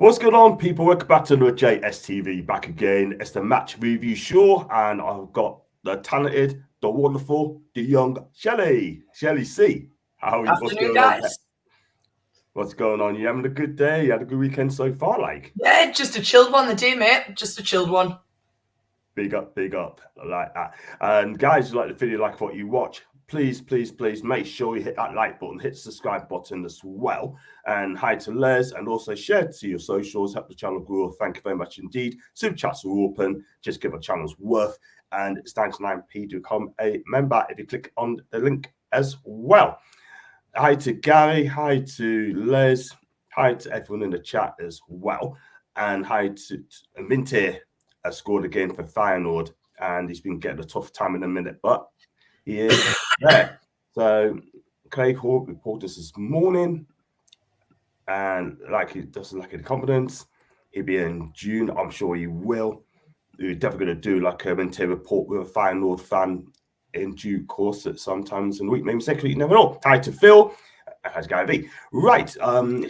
What's going on, people? Welcome back to another JSTV. Back again. It's the match review show, and I've got the talented, the wonderful, the young Shelly. Shelly C. How are you? What's going guys. on? What's going on? You having a good day? You had a good weekend so far, like? Yeah, just a chilled one the day, mate. Just a chilled one. Big up. I like that. And guys, if you like the video, like what you watch, please make sure you hit that like button, hit the subscribe button as well. And hi to Les, and also share to your socials, help the channel grow. Thank you very much indeed. Super chats are open. Just give our channel's worth. And it's 99p to become a member if you click on the link as well. Hi to Gary, hi to Les, hi to everyone in the chat as well. And hi to Minty, has scored again for Feyenoord, and he's been getting a tough time in a minute, but he is there. So Craig Hawke reported this morning, and like he doesn't lack any confidence, he'll be in June. I'm sure he will. We're definitely going to do like a Minty report with a Feyenoord fan in due course at sometimes in the week, maybe second week, you never know. Hi to Phil. How's Gary B? Right,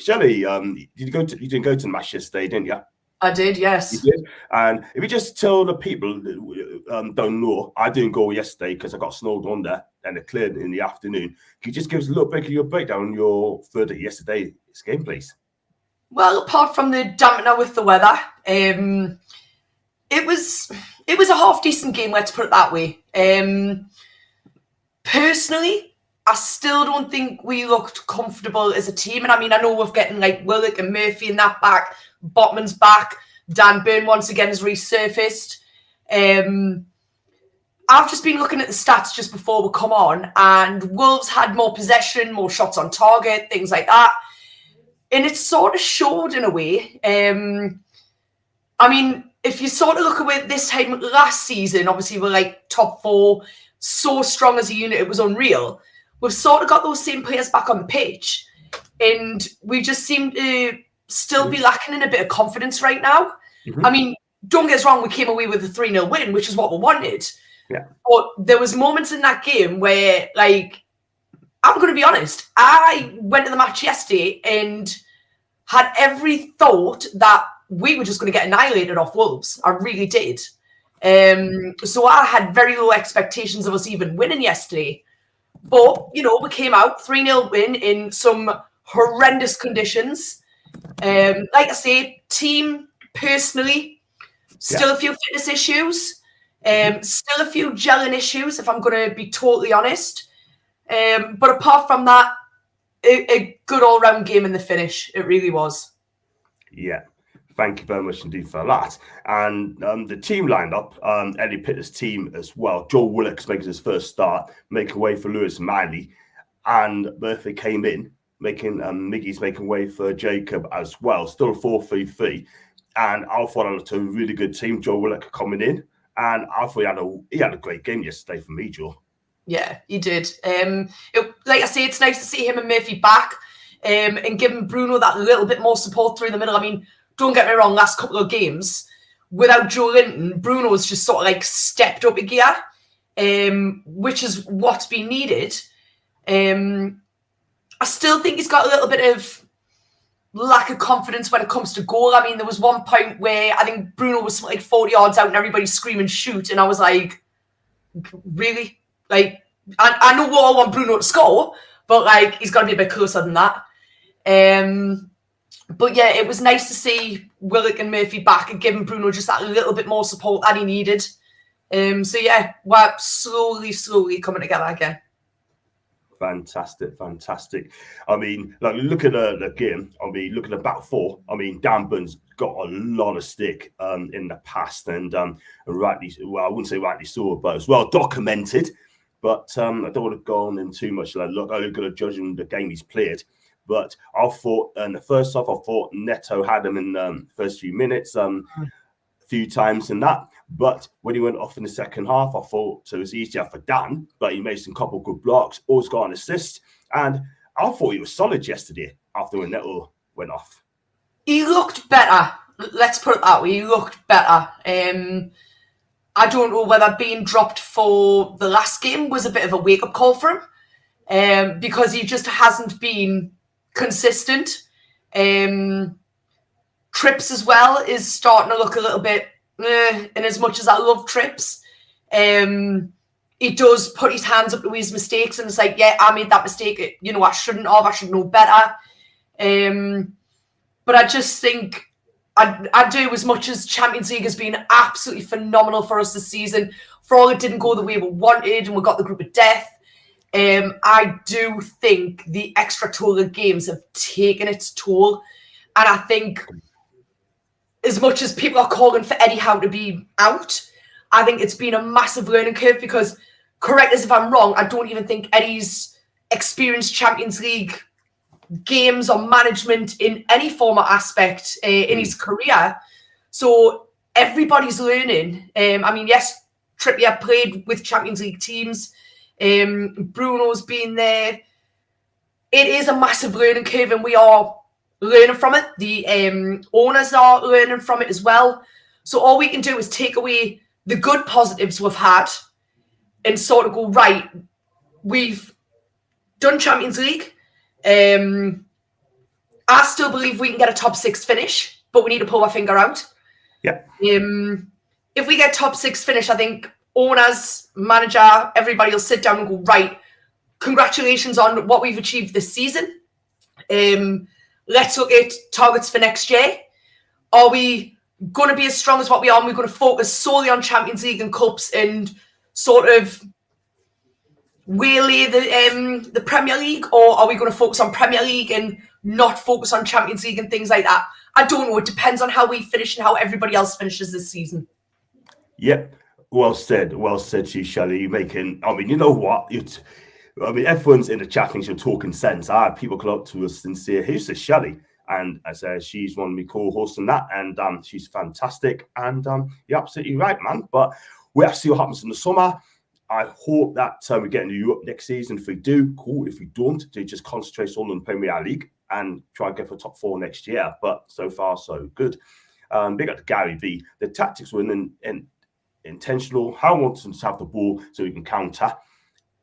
Shelly, you didn't go to the match yesterday, didn't you? I did, yes. You did. And if you just tell the people that don't know, I didn't go yesterday because I got snowed under and it cleared in the afternoon. Can you just give us a little bit of your breakdown on your further yesterday's game, please? Well, apart from the dampener with the weather, it was a half decent game, let's put it that way. Personally, I still don't think we looked comfortable as a team. And I mean, I know we're getting like Willock and Murphy in that back, Botman's back, Dan Burn once again has resurfaced. I've just been looking at the stats just before we come on, and Wolves had more possession, more shots on target, things like that. And it sort of showed in a way. I mean, if you sort of look at it this time last season, obviously we're like top four, so strong as a unit, it was unreal. We've sort of got those same players back on the pitch, and we just seem to still be lacking in a bit of confidence right now. I mean, don't get us wrong, we came away with a 3-0 win, which is what we wanted. Yeah. But there was moments in that game where, like, I'm going to be honest, I went to the match yesterday and had every thought that we were just going to get annihilated off Wolves. I really did. So I had very low expectations of us even winning yesterday. But, you know, we came out 3-0 win in some horrendous conditions. Like I say, team, personally, still a few fitness issues. Still a few gelling issues, if I'm going to be totally honest. But apart from that, a good all-round game in the finish. It really was. Yeah. Thank you very much indeed for that. And the team lined up, Eddie Pitter's team as well. Joe Willock's making his first start, making way for Lewis Miley. And Murphy came in, making Miggy's making way for Jacob as well. Still a 4-3-3. And I thought I looked a really good team. Joe Willock coming in. And I thought he had a great game yesterday for me, Joe. Yeah, he did. Like I say, it's nice to see him and Murphy back and giving Bruno that little bit more support through the middle. I mean, don't get me wrong, last couple of games, without Joe Linton, Bruno's just sort of like stepped up a gear, which is what's been needed. I still think he's got a little bit of lack of confidence when it comes to goal. I mean, there was one point where I think Bruno was like 40 yards out and everybody's screaming shoot. And I was like, really? Like, I know we all want Bruno to score, but like, he's got to be a bit closer than that. But yeah, it was nice to see Willock and Murphy back and giving Bruno just that little bit more support that he needed. So yeah, we're slowly coming together again. Fantastic. I mean, like, look at the game. I mean, look at the back four. I mean, Dan Burn's got a lot of stick in the past, and rightly, well, I wouldn't say rightly so, but it's well documented. But I don't want to go on in too much. Like, look, I'm only going to judge him the game he's played. But I thought in the first half, I thought Neto had him in the first few minutes, a few times in that. But when he went off in the second half, I thought it was easier for Dan, but he made some couple of good blocks, always got an assist. And I thought he was solid yesterday after when Neto went off. He looked better. Let's put it that way. He looked better. I don't know whether being dropped for the last game was a bit of a wake-up call for him, because he just hasn't been consistent. Trips as well is starting to look a little bit, and as much as I love Trips, he does put his hands up to his mistakes and it's like, yeah, I made that mistake. You know, I shouldn't have. I should know better. But I just think I do, as much as Champions League has been absolutely phenomenal for us this season, for all it didn't go the way we wanted and we got the group of death, I do think the extra toll of games have taken its toll. And I think as much as people are calling for Eddie Howe to be out, I think it's been a massive learning curve because, correct us if I'm wrong, I don't even think Eddie's experienced Champions League games or management in any form or aspect in his career. So everybody's learning. I mean, yes, Trippier played with Champions League teams. Bruno's been there. It is a massive learning curve and we are learning from it. The owners are learning from it as well. So all we can do is take away the good positives we've had and sort of go, right, we've done Champions League. I still believe we can get a top 6 finish, but we need to pull our finger out. Yeah. If we get top 6 finish, I think owners, manager, everybody will sit down and go, right, congratulations on what we've achieved this season. Let's look at targets for next year. Are we going to be as strong as what we are? And we're going to focus solely on Champions League and Cups and sort of waylay the Premier League, or are we going to focus on Premier League and not focus on Champions League and things like that? I don't know. It depends on how we finish and how everybody else finishes this season. Yep. Well said, to you, Shelly. You're making, I mean, you know what? Everyone's in the chat thinks you're talking sense. I have people come up to us and say, who's this Shelly? And I say, she's one of my co-hosts and that, and she's fantastic. And you're absolutely right, man. But we have to see what happens in the summer. I hope that we get into Europe next season. If we do, cool. If we don't, they just concentrate on the Premier League and try and get for top 4 next year. But so far, so good. Big up to Gary V. The tactics were intentional. How wants us to have the ball so we can counter.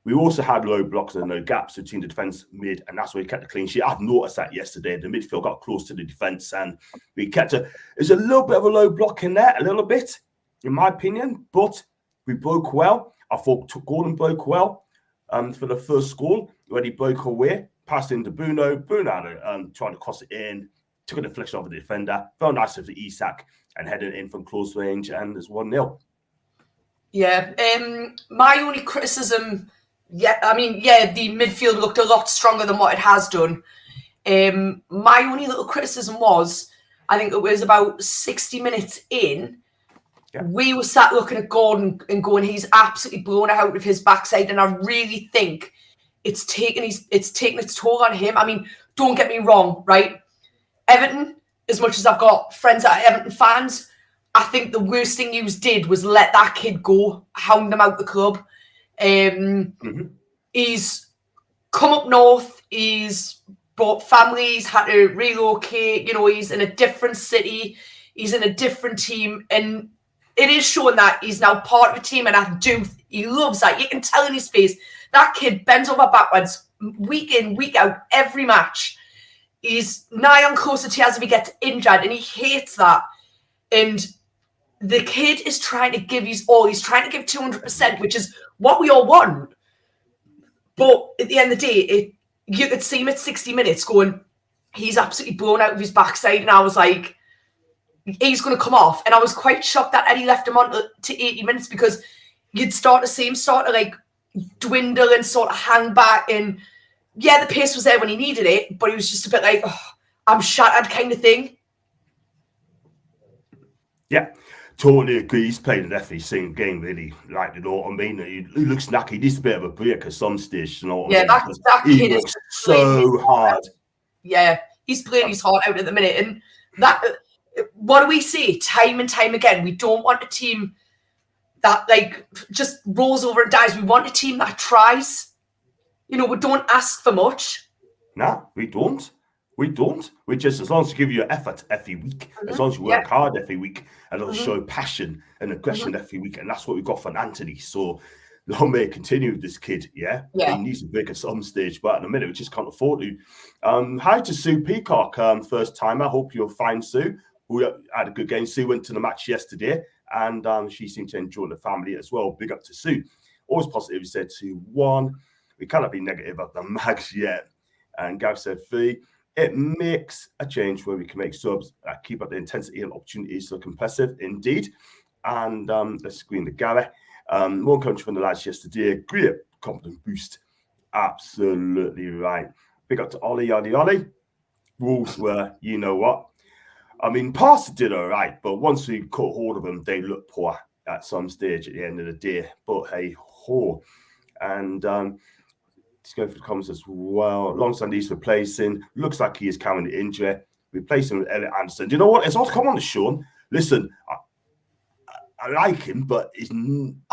We also had low blocks and no gaps between the defence mid, and that's where we kept the clean sheet. I've noticed that yesterday. The midfield got close to the defence, and we kept there's a little bit of a low block in there, a little bit, in my opinion, but we broke well. I thought Gordon broke well for the first goal, when he broke away, passed into Bruno. Bruno tried to cross it in, took a deflection off the defender, felt nice of the Isak, and headed in from close range, and it's 1-0. Yeah, my only criticism, the midfield looked a lot stronger than what it has done. My only little criticism was, I think it was about 60 minutes in, we were sat looking at Gordon and going, he's absolutely blown out of his backside, and I really think it's taken its toll on him. I mean, don't get me wrong, right? Everton, as much as I've got friends that are Everton fans, I think the worst thing you did was let that kid go, hound him out the club. He's come up north, he's brought families, had to relocate, he's in a different city, he's in a different team, and it is showing that he's now part of a team, and he loves that. You can tell in his face, that kid bends over backwards, week in, week out, every match. He's nigh on closer to as if he gets injured, and he hates that. And the kid is trying to give his all. He's trying to give 200%, which is what we all want. But at the end of the day, you could see him at 60 minutes going, he's absolutely blown out of his backside. And I was like, he's going to come off. And I was quite shocked that Eddie left him on to 80 minutes, because you'd start to see him sort of like dwindle and sort of hang back. And yeah, the pace was there when he needed it, but he was just a bit like, I'm shattered kind of thing. Yeah. Totally agree. He's played an every single game, really. Like, you know what I mean? He looks knacky. He needs a bit of a break at some stage. You know what I mean? That he kid works so hard. Yeah, he's playing his heart out at the minute. And that, what do we see time and time again? We don't want a team that like just rolls over and dies. We want a team that tries. We don't ask for much. No, we don't. We just, as long as you give your effort every week, as long as you work hard every week, and it'll show passion and aggression every week, and that's what we got from Anthony. So long may it continue with this kid. Yeah. He needs to break at some stage, but at the minute we just can't afford to. Hi to Sue Peacock, first time. I hope you're fine, Sue. who had a good game. Sue went to the match yesterday, and she seemed to enjoy the family as well. Big up to Sue. Always positive, he said 2-1. We cannot be negative about the mags yet. And Gav said 3. It makes a change where we can make subs, keep up the intensity and opportunities so impressive indeed. And let's screen the Gary. More country from the lads yesterday. Great confidence boost. Absolutely right. Big up to Ollie. Rules were, you know what? I mean, Pastor did all right, but once we caught hold of them, they looked poor at some stage at the end of the day. But hey ho. And let's go for the comments as well. Alongside these replacing, looks like he is carrying the injury. Replacing with Elliot Anderson. Do you know what? It's all to come on to Sean. Listen, I like him, but it's not.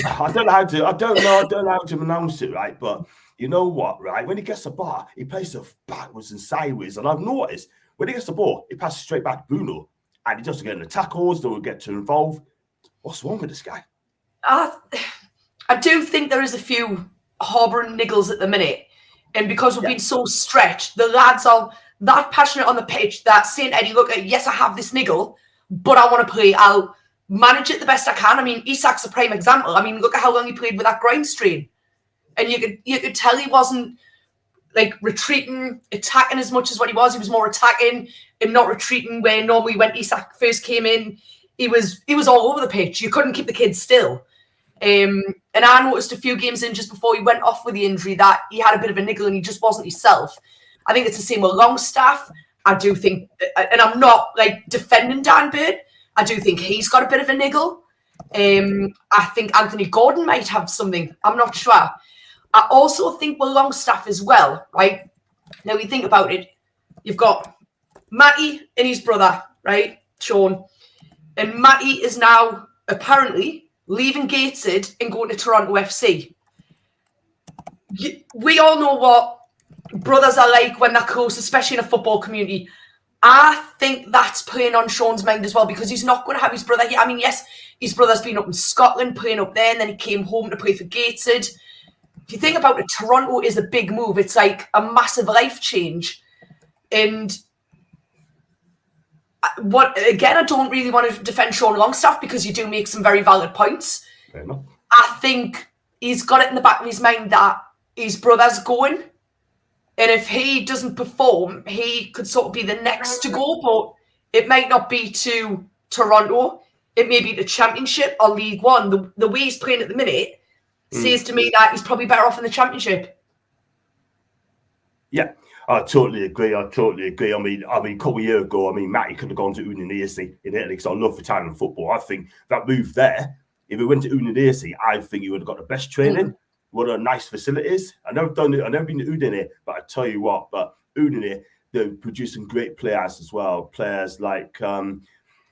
I don't know how to pronounce it right, but you know what, right? When he gets the bar, he plays it backwards and sideways, and I've noticed when he gets the ball, he passes straight back to Bruno, and he doesn't get in the tackles, don't get too involved. What's wrong with this guy? I do think there is a few harbouring niggles at the minute, and because we've been so stretched, the lads are that passionate on the pitch that saying, Eddie, look, yes, I have this niggle, but I want to play. I'll manage it the best I can. I mean, Isak's a prime example. I mean, look at how long he played with that groin strain. And you could tell he wasn't like retreating, attacking as much as what he was. He was more attacking and not retreating, where normally when Isak first came in, he was all over the pitch. You couldn't keep the kid still. And I noticed a few games in just before he went off with the injury that he had a bit of a niggle and he just wasn't himself. I think it's the same with Longstaff. I do think, and I'm not like defending Dan Bird, I do think he's got a bit of a niggle. I think Anthony Gordon might have something. I'm not sure. I also think with Longstaff as well, right? Now you think about it, you've got Matty and his brother, right, Sean, and Matty is now apparently leaving Gateshead and going to Toronto FC. We all know what brothers are like when they're close, especially in a football community. I think that's playing on Sean's mind as well, because he's not going to have his brother here. I mean, yes, his brother's been up in Scotland playing up there, and then he came home to play for Gateshead. If you think about it, Toronto is a big move. It's like a massive life change. And I don't really want to defend Sean Longstaff, because you do make some very valid points. Fair enough. I think he's got it in the back of his mind that his brother's going. And if he doesn't perform, he could sort of be the next to go. But it might not be to Toronto. It may be the Championship or League One. The way he's playing at the minute says to me that he's probably better off in the Championship. Yeah, I totally agree. I mean, a couple of years ago, Matty could have gone to Udinese in Italy, because I love Italian football. I think that move there, if he went to Udinese, I think he would have got the best training. What a nice facilities. I've never been to Udine, but I tell you what, but Udine, they're producing great players as well. Players like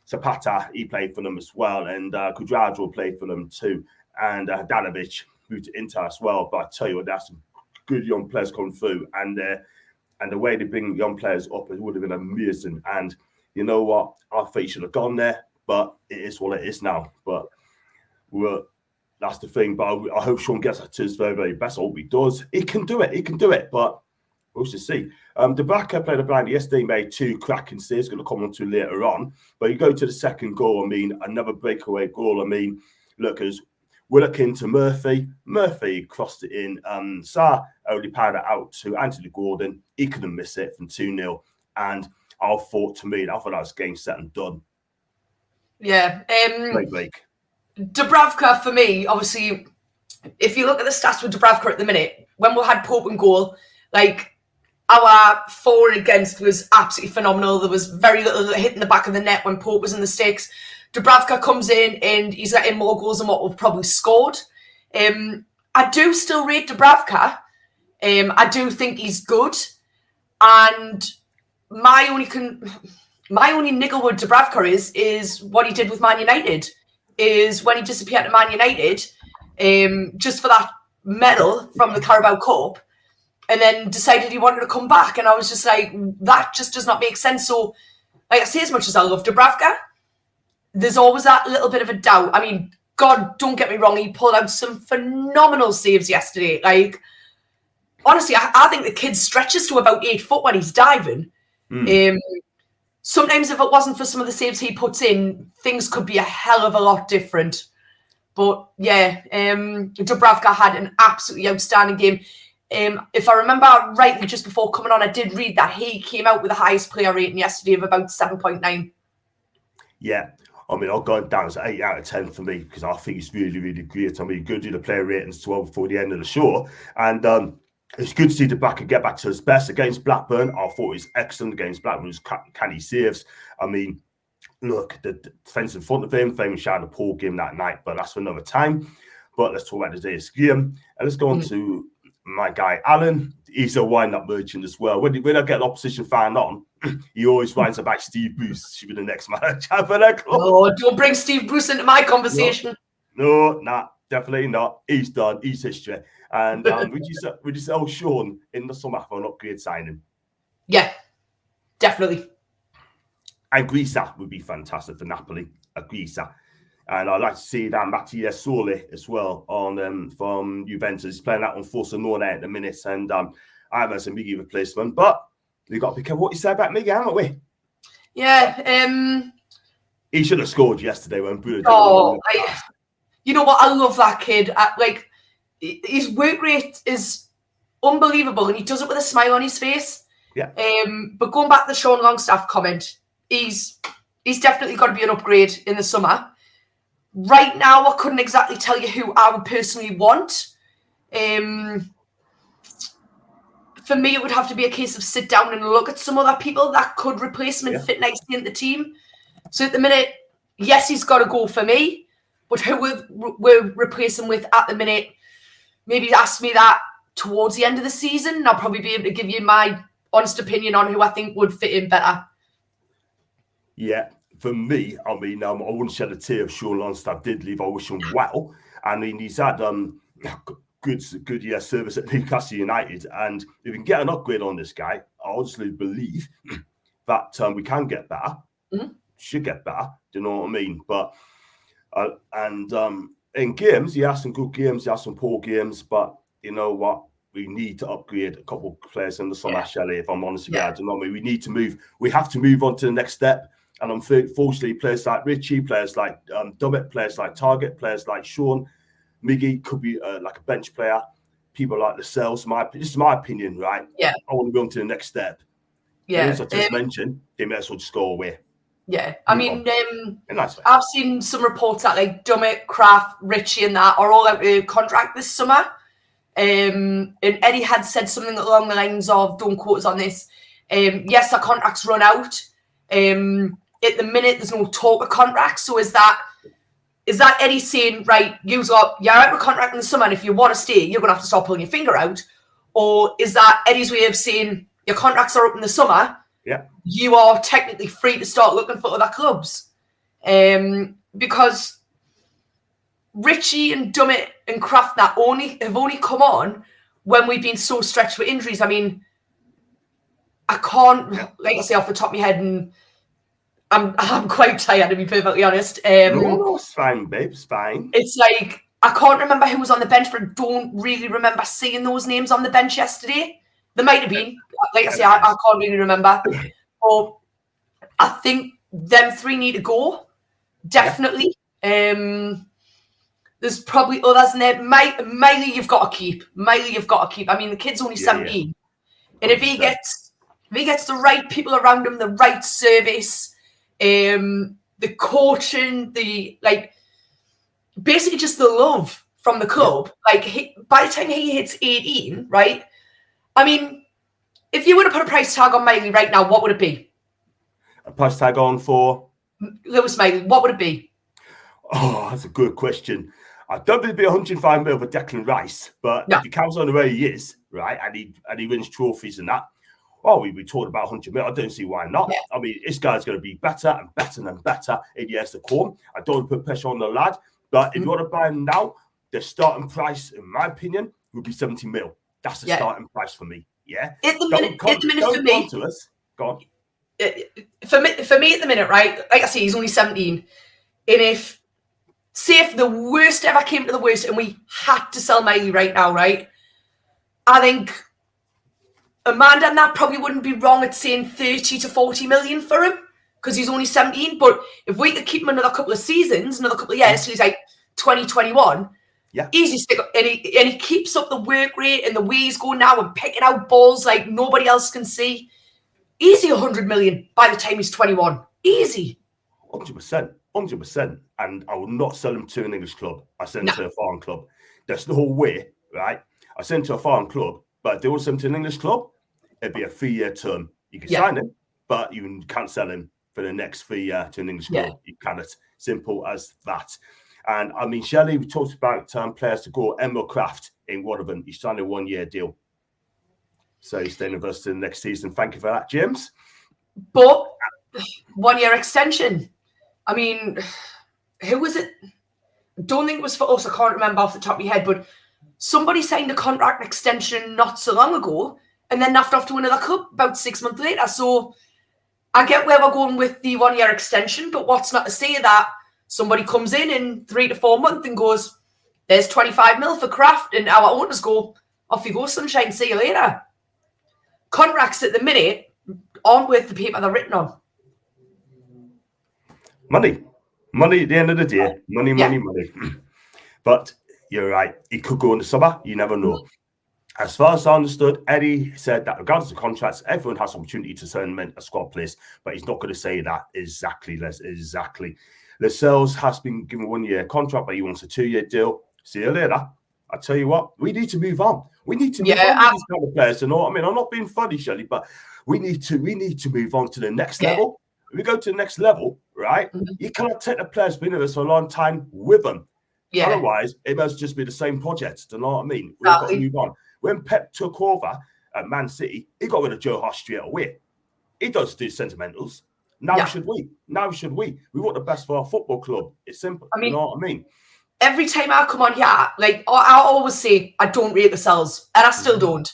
Zapata, he played for them as well, and Cuadrado played for them too, and Danovic moved to Inter as well. But I tell you what, there's some good young players coming through, and the way they bring young players up, it would have been amazing. And you know what? I think he should have gone there, but it is what it is now. But that's the thing. But I hope Sean gets to his very, very best. I hope he does. He can do it. But we'll just see. Dubravka played a blind yesterday, made 2 cracking saves. Going to come on to later on. But you go to the second goal. Another breakaway goal. Look, as we're looking to Murphy. Murphy crossed it in. Sarr only powered it out to Anthony Gordon. He couldn't miss it from 2-0. And I thought that was game set and done. Yeah. Great break. Dubravka, for me, obviously, if you look at the stats with Dubravka at the minute, when we had Pope in goal, like, our for and against was absolutely phenomenal. There was very little hitting the back of the net when Pope was in the sticks. Dubravka comes in and he's getting more goals than what we've probably scored. I do still rate Dubravka. I do think he's good. And my only niggle with Dubravka is what he did with Man United. Is when he disappeared to Man United, just for that medal from the Carabao Cup, and then decided he wanted to come back. And I was just like, that just does not make sense. So, like I say, as much as I love Dubravka, there's always that little bit of a doubt. I mean, God, don't get me wrong, he pulled out some phenomenal saves yesterday. Like, honestly, I think the kid stretches to about 8 foot when he's diving. Sometimes if it wasn't for some of the saves he puts in, things could be a hell of a lot different. But yeah, Dubravka had an absolutely outstanding game. If I remember rightly, just before coming on, I did read that he came out with the highest player rating yesterday of about 7.9. Yeah. I mean, I've gone down to 8 out of 10 for me because I think it's really, really great. I mean, good to do the player ratings 12 before the end of the show. And it's good to see Dubravka get back to his best against Blackburn. I thought he was excellent against Blackburn. His canny saves. I mean, look, the defence in front of him, Fabian had a poor game that night, but that's for another time. But let's talk about today's game. And let's go on to my guy, Alan. He's a wind-up merchant as well. When I get an opposition fan on, he always finds about Steve Bruce should be the next manager for the club. Oh, don't bring Steve Bruce into my conversation. No, definitely not. He's done. He's history. And would you sell Sean in the summer for an upgrade signing? Yeah, definitely. And Grisa would be fantastic for Napoli. Grisa. And I'd like to see that Mattia Soli as well on from Juventus. He's playing out on Forza Nona at the minute. And I have a Miggy replacement. But we've got to be careful what you say about Miggy, haven't we? Yeah. He should have scored yesterday when Bruno did. Oh, you know what? I love that kid. His work rate is unbelievable. And he does it with a smile on his face. Yeah. But going back to the Sean Longstaff comment, he's definitely got to be an upgrade in the summer. Right now, I couldn't exactly tell you who I would personally want. For me, it would have to be a case of sit down and look at some other people that could replace him and fit nicely in the team. So at the minute, yes, he's got to go for me. But who we'll replace him with at the minute, maybe ask me that towards the end of the season. And I'll probably be able to give you my honest opinion on who I think would fit in better. Yeah. For me, I mean, I wouldn't shed a tear if Sean Longstaff did leave. I wish him well. I mean, he's had good service at Newcastle United. And if we can get an upgrade on this guy, I honestly believe that we can get better. Should get better. Do you know what I mean? But in games, he has some good games, he has some poor games. But you know what? We need to upgrade a couple of players in the summer, Shelly, if I'm honest with you. I don't know. We need to move. We have to move on to the next step. And unfortunately, players like Richie, players like Dummett, players like Target, players like Sean, Miggy could be like a bench player. People like Lascelles. This is my opinion, right? Yeah. I want to go on to the next step. Yeah. As I just mentioned, they may as well just go away. Yeah. I mean, I've seen some reports that like Dummett, Kraft, Richie and that are all out of contract this summer. And Eddie had said something along the lines of, don't quote us on this, yes, our contracts run out. At the minute, there's no talk of contracts. So is that Eddie saying, right, you're out of contract in the summer, and if you want to stay, you're going to have to start pulling your finger out? Or is that Eddie's way of saying, your contracts are up in the summer, you are technically free to start looking for other clubs? Because Richie and Dummett and Kraft have only come on when we've been so stretched with injuries. I mean, I can't, like I say, off the top of my head, and I'm quite tired, to be perfectly honest. No, it's fine, babe. It's fine. It's like, I can't remember who was on the bench, but I don't really remember seeing those names on the bench yesterday. There might have been. Like I say, I can't really remember. But I think them three need to go. Definitely. There's probably others in there. Miley, you've got to keep. I mean, the kid's only 17. And if he gets the right people around him, the right service, the coaching, basically just the love from the club. By the time he hits 18, right? I mean, if you were to put a price tag on Miley right now, what would it be? A price tag on for Lewis Miley, what would it be? Oh, that's a good question. I don't think it'd be 105 mil for Declan Rice, but if he counts on the way he is, right, and he wins trophies and that, well, we talked about 100 mil. I don't see why not. Yeah. I mean, this guy's going to be better and better and better in years to come. I don't want to put pressure on the lad, but if you want to buy him now, the starting price, in my opinion, would be 70 mil. That's the starting price for me. Yeah. At the minute for me. Go on. For me at the minute, right? Like I say, he's only 17. And if the worst ever came to the worst and we had to sell Miley right now, right? I think Amanda and that probably wouldn't be wrong at saying 30 to 40 million for him because he's only 17. But if we could keep him another couple of seasons, another couple of years, till he's like 2021, easy stick. And he keeps up the work rate and the way he's going now and picking out balls like nobody else can see. Easy 100 million by the time he's 21. Easy. 100%. 100%. And I will not sell him to an English club. I send him to a foreign club. There's no way, right? I send him to a foreign club, but if they want to send him to an English club, it'd be a 3-year term. You can sign him, but you can't sell him for the next 3 years to an English club. You cannot. Simple as that. And I mean, Shelly, we talked about players to go. Emma Kraft in Waterman, he signed a 1-year deal. So he's staying with us to the next season. Thank you for that, James. But 1-year extension. I mean, who was it? I don't think it was for us. I can't remember off the top of my head, but somebody signed a contract extension not so long ago and then naffed off to another club about 6 months later. So I get where we're going with the 1-year extension, but what's not to say that somebody comes in 3 to 4 months and goes, there's 25 mil for Kraft, and our owners go, off you go, sunshine, see you later. Contracts at the minute aren't worth the paper they're written on. Money at the end of the day. Money. But you're right. He could go in the summer. You never know. As far as I understood, Eddie said that regardless of contracts, everyone has opportunity to send a squad place, but he's not going to say that exactly. Exactly. Lascelles has been given a 1-year contract, but he wants a 2-year deal. See you later. I tell you what, we need to move on. We need to move on with these kind of players. You know what I mean? I'm not being funny, Shelly, but we need to move on to the next level. If we go to the next level, right? You cannot take the players been with us for a long time with them. Otherwise, it must just be the same project. Do you know what I mean? We've got to move on. When Pep took over at Man City, he got rid of Joe Hart straight away. He does do sentimentals. Now should we? We want the best for our football club. It's simple. I mean, you know what I mean? Every time I come on here, like I always say, I don't rate the cells, and I still don't.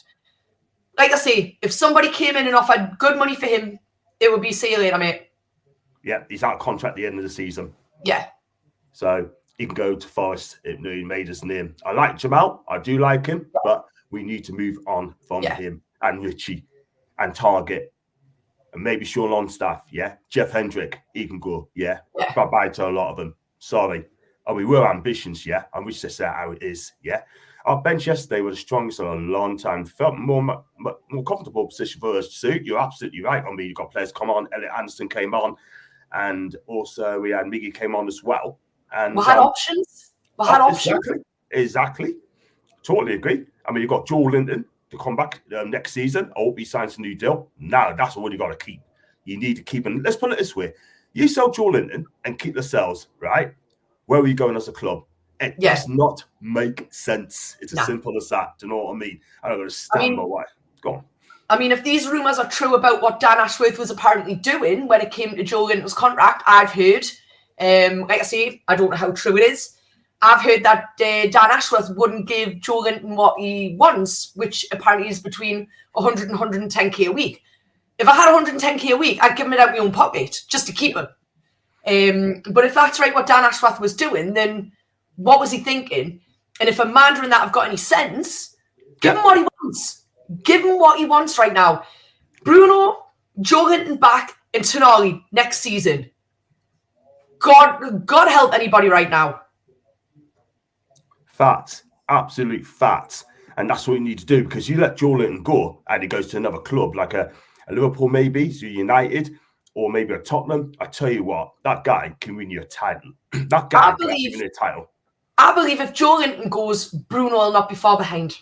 Like I say, if somebody came in and offered good money for him, it would be see you later, mate. Yeah, he's out of contract at the end of the season. Yeah. So he can go to Forest. He made his name. I like Jamal. I do like him, but we need to move on from him and Richie and Target and maybe Sean Longstaff. Yeah. Jeff Hendrick, he can go. Yeah. Bye-bye to a lot of them. Sorry. Oh, we were ambitions, and we just say how it is, Our bench yesterday was the strongest in a long time. Felt more comfortable position for us to suit. You're absolutely right. I mean, you've got players come on. Elliot Anderson came on, and also we had Miggy came on as well. And we had options. Exactly. Totally agree. I mean, you've got Joel Linton to come back next season. I hope he signs a new deal. Now, that's all you got to keep. You need to keep him. Let's put it this way. You sell Joel Linton and keep the sales, right? Where are we going as a club? It does not make sense. It's as simple as that. Do you know what I mean? I'm going to stand my way. Go on. I mean, if these rumours are true about what Dan Ashworth was apparently doing when it came to Joel Linton's contract, I've heard, like I say, I don't know how true it is. I've heard that Dan Ashworth wouldn't give Joel Linton what he wants, which apparently is between 100 and 110k a week. If I had 110k a week, I'd give him it out of my own pocket just to keep him. But if that's right, what Dan Ashworth was doing, then what was he thinking? And if Amanda and that have got any sense, give him what he wants. Give him what he wants right now. Bruno, Joe Linton back, and Tonali next season. God help anybody right now. Facts. Absolute facts. And that's what you need to do, because you let Joe Linton go and he goes to another club, like a Liverpool maybe, so United, or maybe a Tottenham. I tell you what, that guy can win you a title. That guy can win you a title. I believe if Joe Linton goes, Bruno will not be far behind.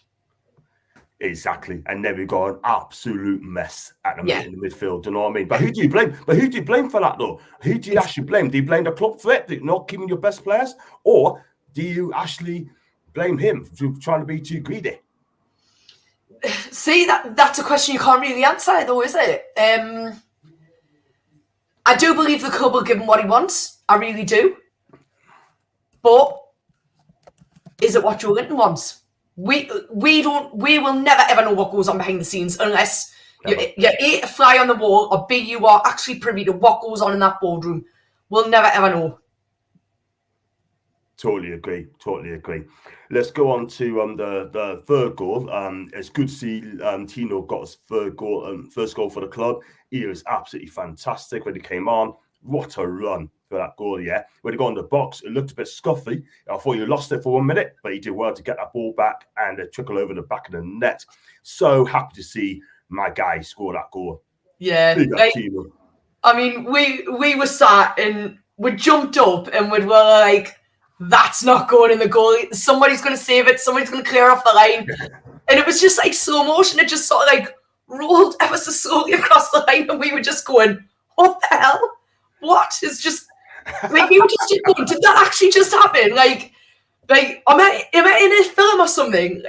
Exactly. And then we've got an absolute mess at the minute in the midfield. Do you know what I mean? But who do you blame? For that, though? Who do you actually blame? Do you blame the club for it, not keeping your best players? Or do you actually blame him for trying to be too greedy? See, that's a question you can't really answer, though, is it? I do believe the club will give him what he wants. I really do. But is it what Joe Linton wants? We will never ever know what goes on behind the scenes unless you're A, a fly on the wall, or B, you are actually privy to what goes on in that boardroom. We'll never ever know. Totally agree. Totally agree. Let's go on to the third goal. It's good to see Tino got his third goal, first goal for the club. He was absolutely fantastic when he came on. What a run for that goal, yeah. When he got in the box, it looked a bit scuffy. I thought you lost it for 1 minute, but he did well to get that ball back and trickle over the back of the net. So happy to see my guy score that goal. Yeah. Big Tino. I mean, we were sat and we jumped up and we were like, that's not going in the goal. Somebody's going to save it. Somebody's going to clear off the line. And it was just like slow motion. It just sort of like rolled ever so slowly across the line. And we were just going, what the hell? What is just like, we were just going, did that actually just happen? Like am I in a film or something?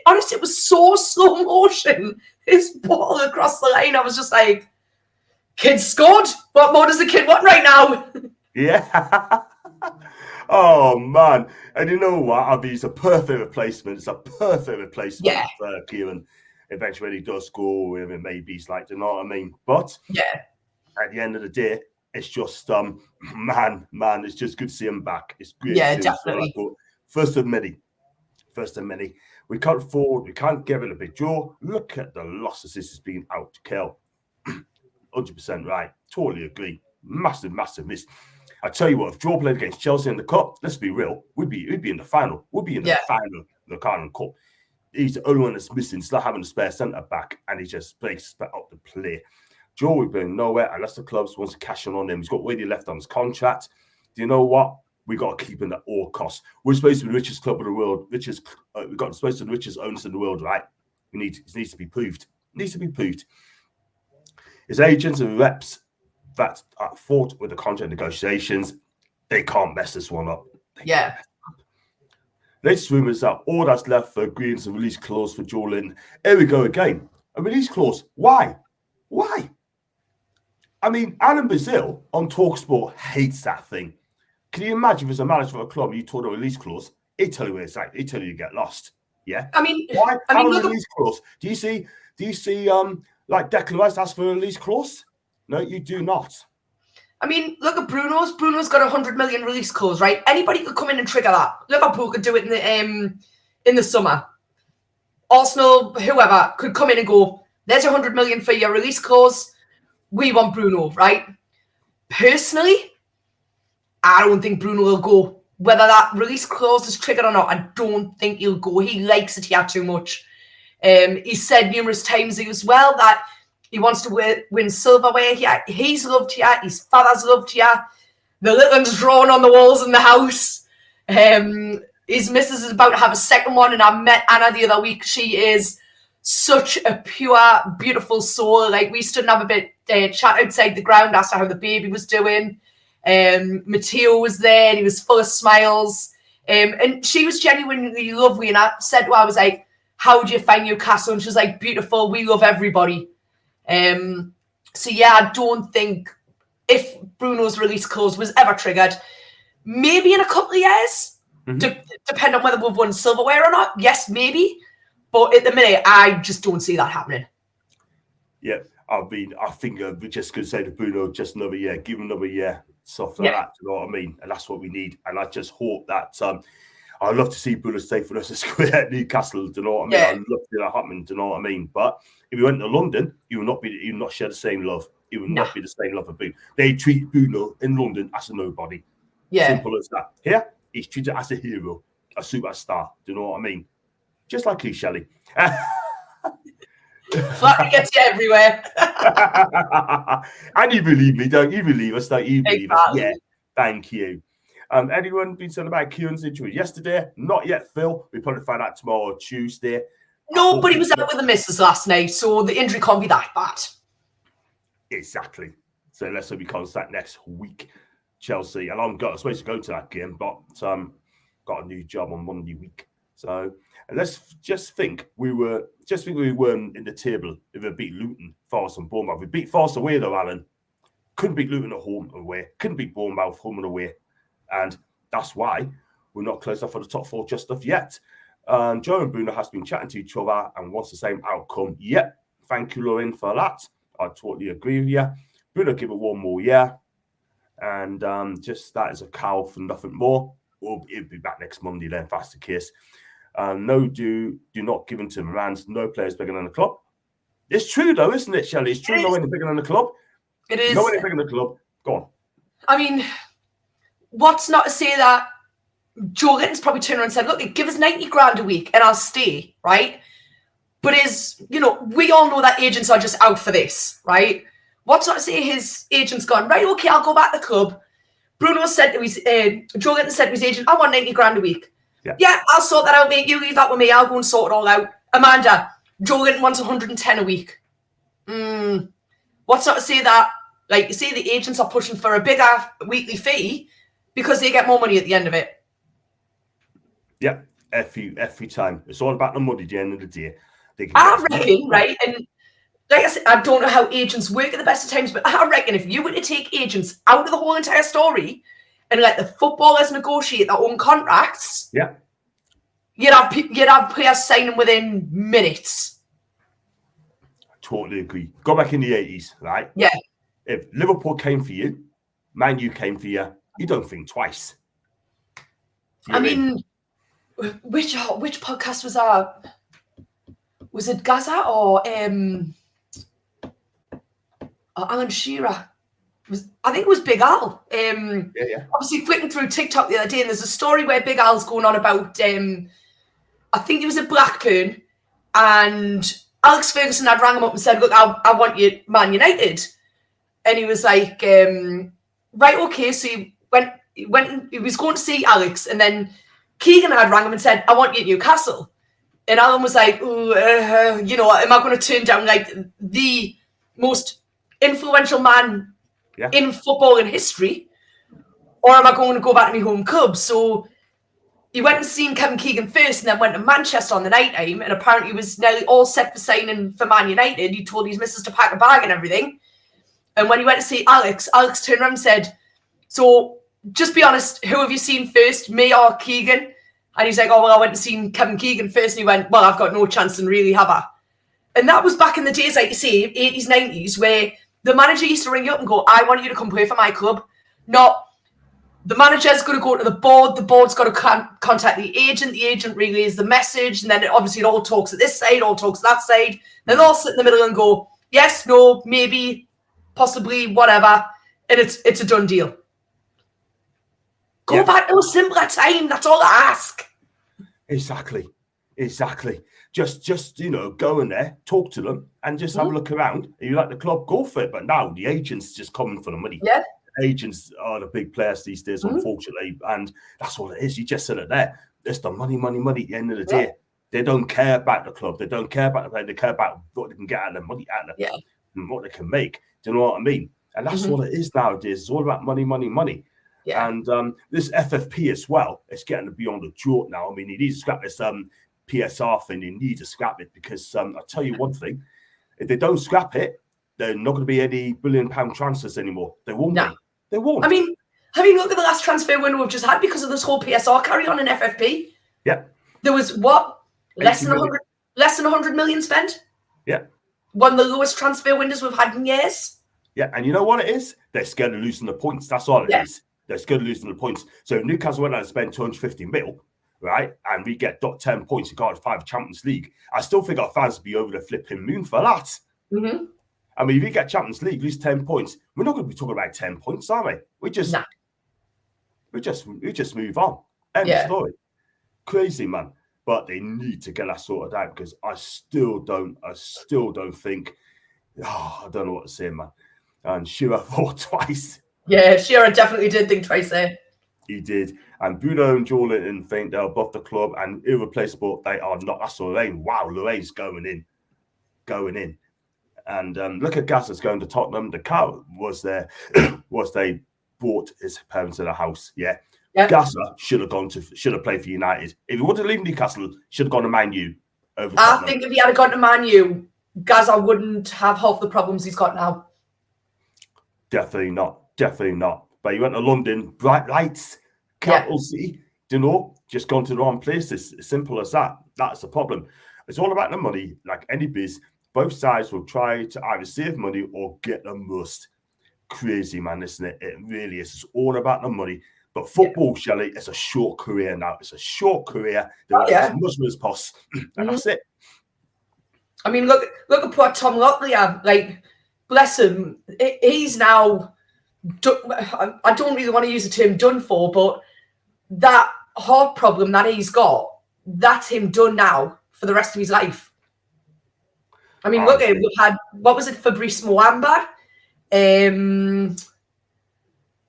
Honestly, it was so slow motion. His ball across the line. I was just like, kid scored. What more does the kid want right now? Yeah. Oh man, and you know what? I mean, it's a perfect replacement. It's a perfect replacement for Kieran. Eventually, when he does score with him, maybe he's like, you know what I mean? But at the end of the day, it's just man, it's just good to see him back. It's great. Yeah, definitely. First of many. We can't afford. We can't give it a big draw. Look at the losses this has been out to kill. 100% right. Totally agree. Massive miss. I tell you what, if Joe played against Chelsea in the cup, let's be real, we'd be in the final. We'd be in the final of the Carling Cup. He's the only one that's missing, still having a spare centre back, and he just breaks up the play. Joe would be nowhere unless the clubs wants to cash in on him. He's got way left on his contract. Do you know what? We got to keep him at all costs. We're supposed to be the richest club in the world. We've got supposed to be the richest owners in the world, right? It needs to be proved. His agents and reps that fought with the contract negotiations, they can't mess this one up. Latest rumours that all that's left for agreeing to release clause for Jordan. Here we go again. A release clause. Why? I mean, Alan Brazil on TalkSport hates that thing. Can you imagine if as a manager of a club you told a release clause? He'd tell you where it's at. He'd tell you get lost. Yeah. I mean, why? Release clause. Do you see like Declan Rice ask for a release clause? No, you do not. I mean, look at Bruno's. Bruno's got 100 million release clause, right? Anybody could come in and trigger that. Liverpool could do it in the summer. Arsenal, whoever, could come in and go, there's 100 million for your release clause. We want Bruno, right? Personally, I don't think Bruno will go. Whether that release clause is triggered or not, I don't think he'll go. He likes it here too much. He said numerous times as well that he wants to win silverware here. He's loved here. His father's loved here. The little one's drawn on the walls in the house. His missus is about to have a second one, and I met Anna the other week. She is such a pure, beautiful soul. Like, we stood and have a bit chat outside the ground, asked her how the baby was doing. Matteo was there, and he was full of smiles. And she was genuinely lovely. And I said to her, I was like, how do you find Newcastle? And she was like, beautiful. We love everybody. So yeah, I don't think if Bruno's release clause was ever triggered, maybe in a couple of years, depending on whether we've won silverware or not. Yes, maybe. But at the minute, I just don't see that happening. Yeah, I think we're just going to say to Bruno, just another year, give him another year, stuff like that. You know what I mean? And that's what we need. And I just hope that I'd love to see Bruno stay for us at Newcastle. Do you know what I mean? I'd love to see that happen. Do you know what I mean? But if he went to London, he would not share the same love. He would not be the same love of Bruno. They treat Bruno in London as a nobody. Yeah. Simple as that. Here, he's treated as a hero, a superstar. Do you know what I mean? Just like you, Shelly. Flat gets you everywhere. And you believe me, don't you? Believe us, don't you? Believe us? Yeah. Thank you. Anyone been saying about Kieran's injury yesterday? Not yet, Phil. We probably find out tomorrow or Tuesday. Nobody was out with the missus last night, so the injury can't be that bad. Exactly. So let's hope he comes back next week, Chelsea. And I'm supposed to go to that game, but got a new job on Monday week. So let's just think we were in the table if we beat Luton, Forest, and Bournemouth. We beat Forest away though, Alan. Couldn't beat Luton at home and away. Couldn't beat Bournemouth home and away. And that's why we're not close enough for the top four just yet. Joe and Bruno has been chatting to each other and wants the same outcome. Yep. Thank you, Lauren, for that. I totally agree with you. Bruno, give it one more year. And just that is a cow for nothing more. Well, it'll be back next Monday then, if that's the case. No, do not give in to demands. No players bigger than the club. It's true though, isn't it, Shelly? It's true. No one is bigger than the club. It is. No one is bigger than the club. Go on. I mean, what's not to say that Joe Linton's probably turned around and said, look, give us 90 grand a week and I'll stay, right? But we all know that agents are just out for this, right? What's not to say his agent's gone, right, okay, I'll go back to the club. Bruno said to his, Joe Linton said to his agent, I want 90 grand a week. Yeah, I'll sort that out, mate. You leave that with me. I'll go and sort it all out. Amanda, Joe Linton wants 110 a week. What's not to say that, like you say, the agents are pushing for a bigger weekly fee because they get more money at the end of it. Yeah, every time. It's all about the money at the end of the day. I reckon, right, and like I said, I don't know how agents work at the best of times, but I reckon if you were to take agents out of the whole entire story and let the footballers negotiate their own contracts, you'd have players signing within minutes. I totally agree. Go back in the 80s, right? Yeah. If Liverpool came for you, Man U came for you, you don't think twice. I mean, which podcast was that? Was it Gaza or Alan Shearer? I think it was Big Al. Obviously, flicking through TikTok the other day, and there's a story where Big Al's going on about, I think he was at Blackburn, and Alex Ferguson had rang him up and said, look, I want you Man United. And he was like, right, okay. So he was going to see Alex, and then Keegan had rang him and said, I want you at Newcastle. And Alan was like, am I going to turn down like the most influential man in football in history, or am I going to go back to my home club? So he went and seen Kevin Keegan first, and then went to Manchester on the night time, and apparently was nearly all set for signing for Man United. He told his missus to pack a bag and everything. And when he went to see Alex turned around and said, so just be honest, who have you seen first, me or Keegan? And he's like, oh, well, I went to see Kevin Keegan first. And he went, well, I've got no chance and really have I. And that was back in the days, like you say, 80s, 90s, where the manager used to ring you up and go, I want you to come play for my club. Not the manager's going to go to the board. The board's got to contact the agent relays the message. And then obviously it all talks at this side, all talks at that side. Then they'll all sit in the middle and go, yes, no, maybe, possibly, whatever. And it's a done deal. Go back to a simpler time. That's all I ask. Exactly. Just go in there, talk to them, and just have a look around. If you like the club, go for it. But now the agents just coming for the money. Yeah. Agents are the big players these days, unfortunately, and that's what it is. You just said it there. It's the money at the end of the day. They don't care about the club. They don't care about the player. They care about what they can get out of the money, and what they can make. Do you know what I mean? And that's what it is nowadays. It's all about money. Yeah. And this FFP as well, it's getting beyond the joke now. I mean, he needs to scrap this PSR thing. He needs to scrap it because I'll tell you one thing. If they don't scrap it, there are not going to be any £1 billion transfers anymore. They won't be. They won't. I mean, have you looked at the last transfer window we've just had because of this whole PSR carry on in FFP? Yeah. There was what? Less than 100 million spent? Yeah. One of the lowest transfer windows we've had in years. Yeah, and you know what it is? They're scared of losing the points. That's all it is. They're scared of losing the points. So if Newcastle went out and spent 250 mil, right, and we get 10 points and got 5 Champions League, I still think our fans would be over the flipping moon for that. Mm-hmm. I mean, if we get Champions League, lose 10 points, we're not going to be talking about 10 points, are we? We just move on. End of story. Crazy, man. But they need to get that sorted out because I still don't think, I don't know what to say, man. And Shearer thought twice. Yeah, Shearer definitely did think twice there. He did. And Bruno and Joe Linton think they're above the club and irreplaceable. They are not. That's Lorraine. Wow, Lorraine's going in. And look at Gazza's going to Tottenham. The car was there. They bought his parents in a house. Yeah. Yep. Gazza should have played for United. If he wanted to leave Newcastle, should have gone to Man U. I think if he had gone to Man U, Gazza wouldn't have half the problems he's got now. Definitely not. But he went to London, bright lights, capital city, just gone to the wrong place. It's as simple as that. That's the problem. It's all about the money. Like any biz, both sides will try to either save money or get the most. Crazy, man, isn't it? It really is. It's all about the money. But football, Shelley, it's a short career now. It's a short career. They want as much as possible, and that's it. I mean, look at poor Tom Lockley. Like, bless him. He's now. I don't really want to use the term "done for," but that heart problem that he's got, that's him done now for the rest of his life. I mean, look at it. We've had, what was it, Fabrice Muamba?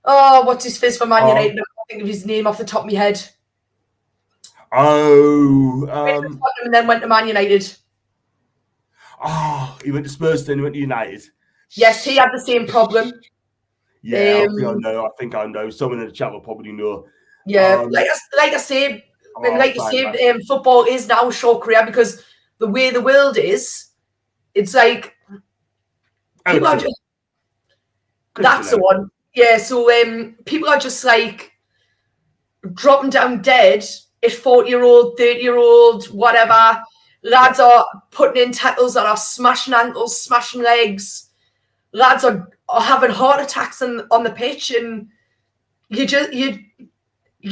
What's his face for Man United? I can't think of his name off the top of my head. And then went to Man United. He went to Spurs, then he went to United. Yes, he had the same problem. Yeah, I think I know. Someone in the chat will probably know. Yeah, like I say, football is now a short career because the way the world is, it's like people are just. That's the one. Yeah, so people are just like dropping down dead at 40-year-old, 30-year-old, whatever. Lads are putting in tackles that are smashing ankles, smashing legs. Lads are having heart attacks on the pitch, and you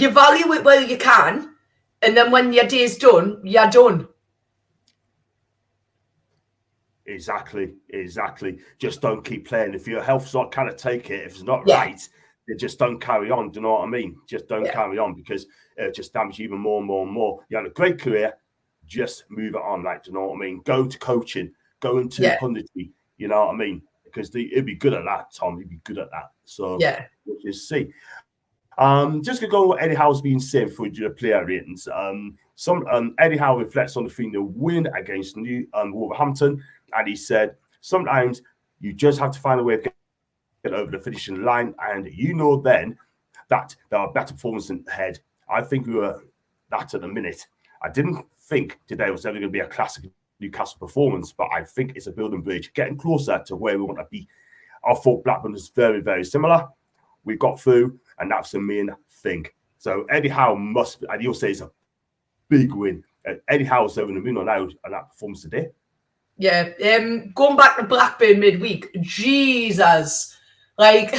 value it while you can, and then when your day's done, you're done. Exactly. Just don't keep playing. If your health's not kind of take it, if it's not right, then just don't carry on. Do you know what I mean? Just don't carry on, because it just damages you even more and more and more. You had a great career, just move it on. Like, do you know what I mean? Go to coaching, go into punditry. You know what I mean? Because he'd be good at that, Tom. He'd be good at that. So we'll just see. Just gonna go what Eddie Howe's been saying for the player ratings. Eddie Howe reflects on the 3-0 win against Wolverhampton, and he said, sometimes you just have to find a way to get over the finishing line, and then that there are better performances ahead. I think we were that at the minute. I didn't think today was ever going to be a classic Newcastle performance, but I think it's a building bridge, getting closer to where we want to be. I thought Blackburn was very, very similar. We got through, and that's the main thing. So Eddie Howe must, and you'll say it's a big win. Eddie Howe's over the moon on that performance today. Yeah, going back to Blackburn midweek, Jesus, like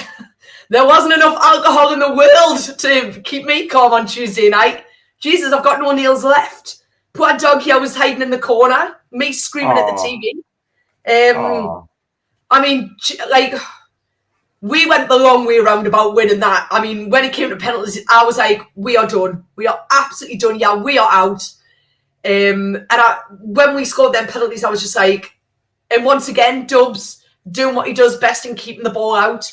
there wasn't enough alcohol in the world to keep me calm on Tuesday night. Jesus, I've got no nails left. Poor dog here was hiding in the corner, me screaming at the TV. I mean, like, we went the long way around about winning that. I mean, when it came to penalties, I was like, we are done. We are absolutely done. Yeah, we are out. When we scored them penalties, I was just like, and once again, Dubs doing what he does best in keeping the ball out.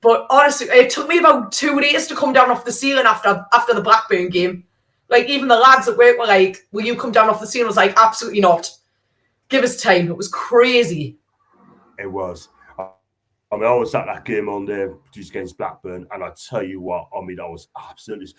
But honestly, it took me about 2 days to come down off the ceiling after the Blackburn game. Like, even the lads at work were like, will you come down off the ceiling? I was like, absolutely not. Give us time. It was crazy. It was. I mean, I was at that game on there against Blackburn, and I tell you what, I mean, I was absolutely,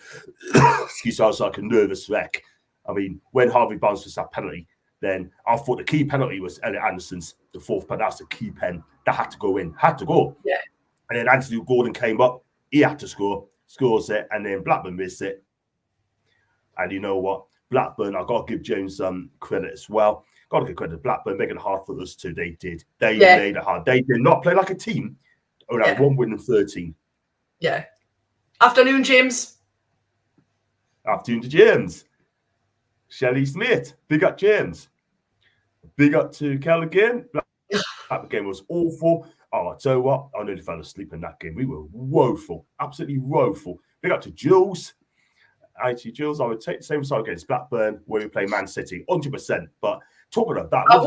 I was like a nervous wreck. I mean, when Harvey Barnes was that penalty, then I thought the key penalty was Elliot Anderson's, the fourth penalty. That's the key pen that had to go in, Yeah. And then Anthony Gordon came up, he had to scores it, and then Blackburn missed it. And you know what? Blackburn, I've got to give James some credit as well. Got to give credit to Blackburn, making it hard for us too. They did. They made it hard. They did not play like a team. One win and 13. Yeah. Afternoon, James. Afternoon to James. Shelley Smith. Big up, James. Big up to Kel again. That game was awful. Oh, I tell you what, I nearly fell asleep in that game. We were woeful. Absolutely woeful. Big up to Jules. IT Jules, I would take the same side against Blackburn where we play Man City, 100%. But talking about that, I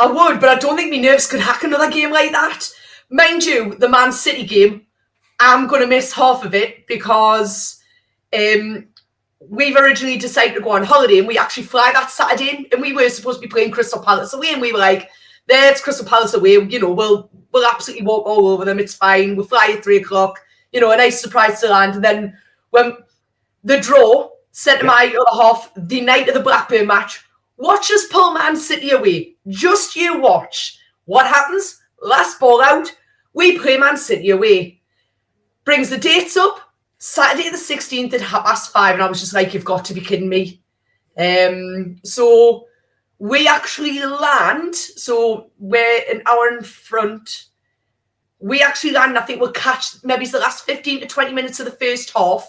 would, but I don't think my nerves could hack another game like that. Mind you, the Man City game, I'm going to miss half of it because we've originally decided to go on holiday and we actually fly that Saturday, and we were supposed to be playing Crystal Palace away, and we were like, there's Crystal Palace away, you know, we'll absolutely walk all over them, it's fine, we'll fly at 3 o'clock, you know, a nice surprise to land. And then when the draw said to my other half the night of the Blackburn match, watch us pull Man City away. Just you watch. What happens? Last ball out, we play Man City away. Brings the dates up, Saturday the 16th at 5:30, and I was just like, you've got to be kidding me. So we actually land, so we're an hour in front. we actually land. I think we'll catch maybe the last 15 to 20 minutes of the first half.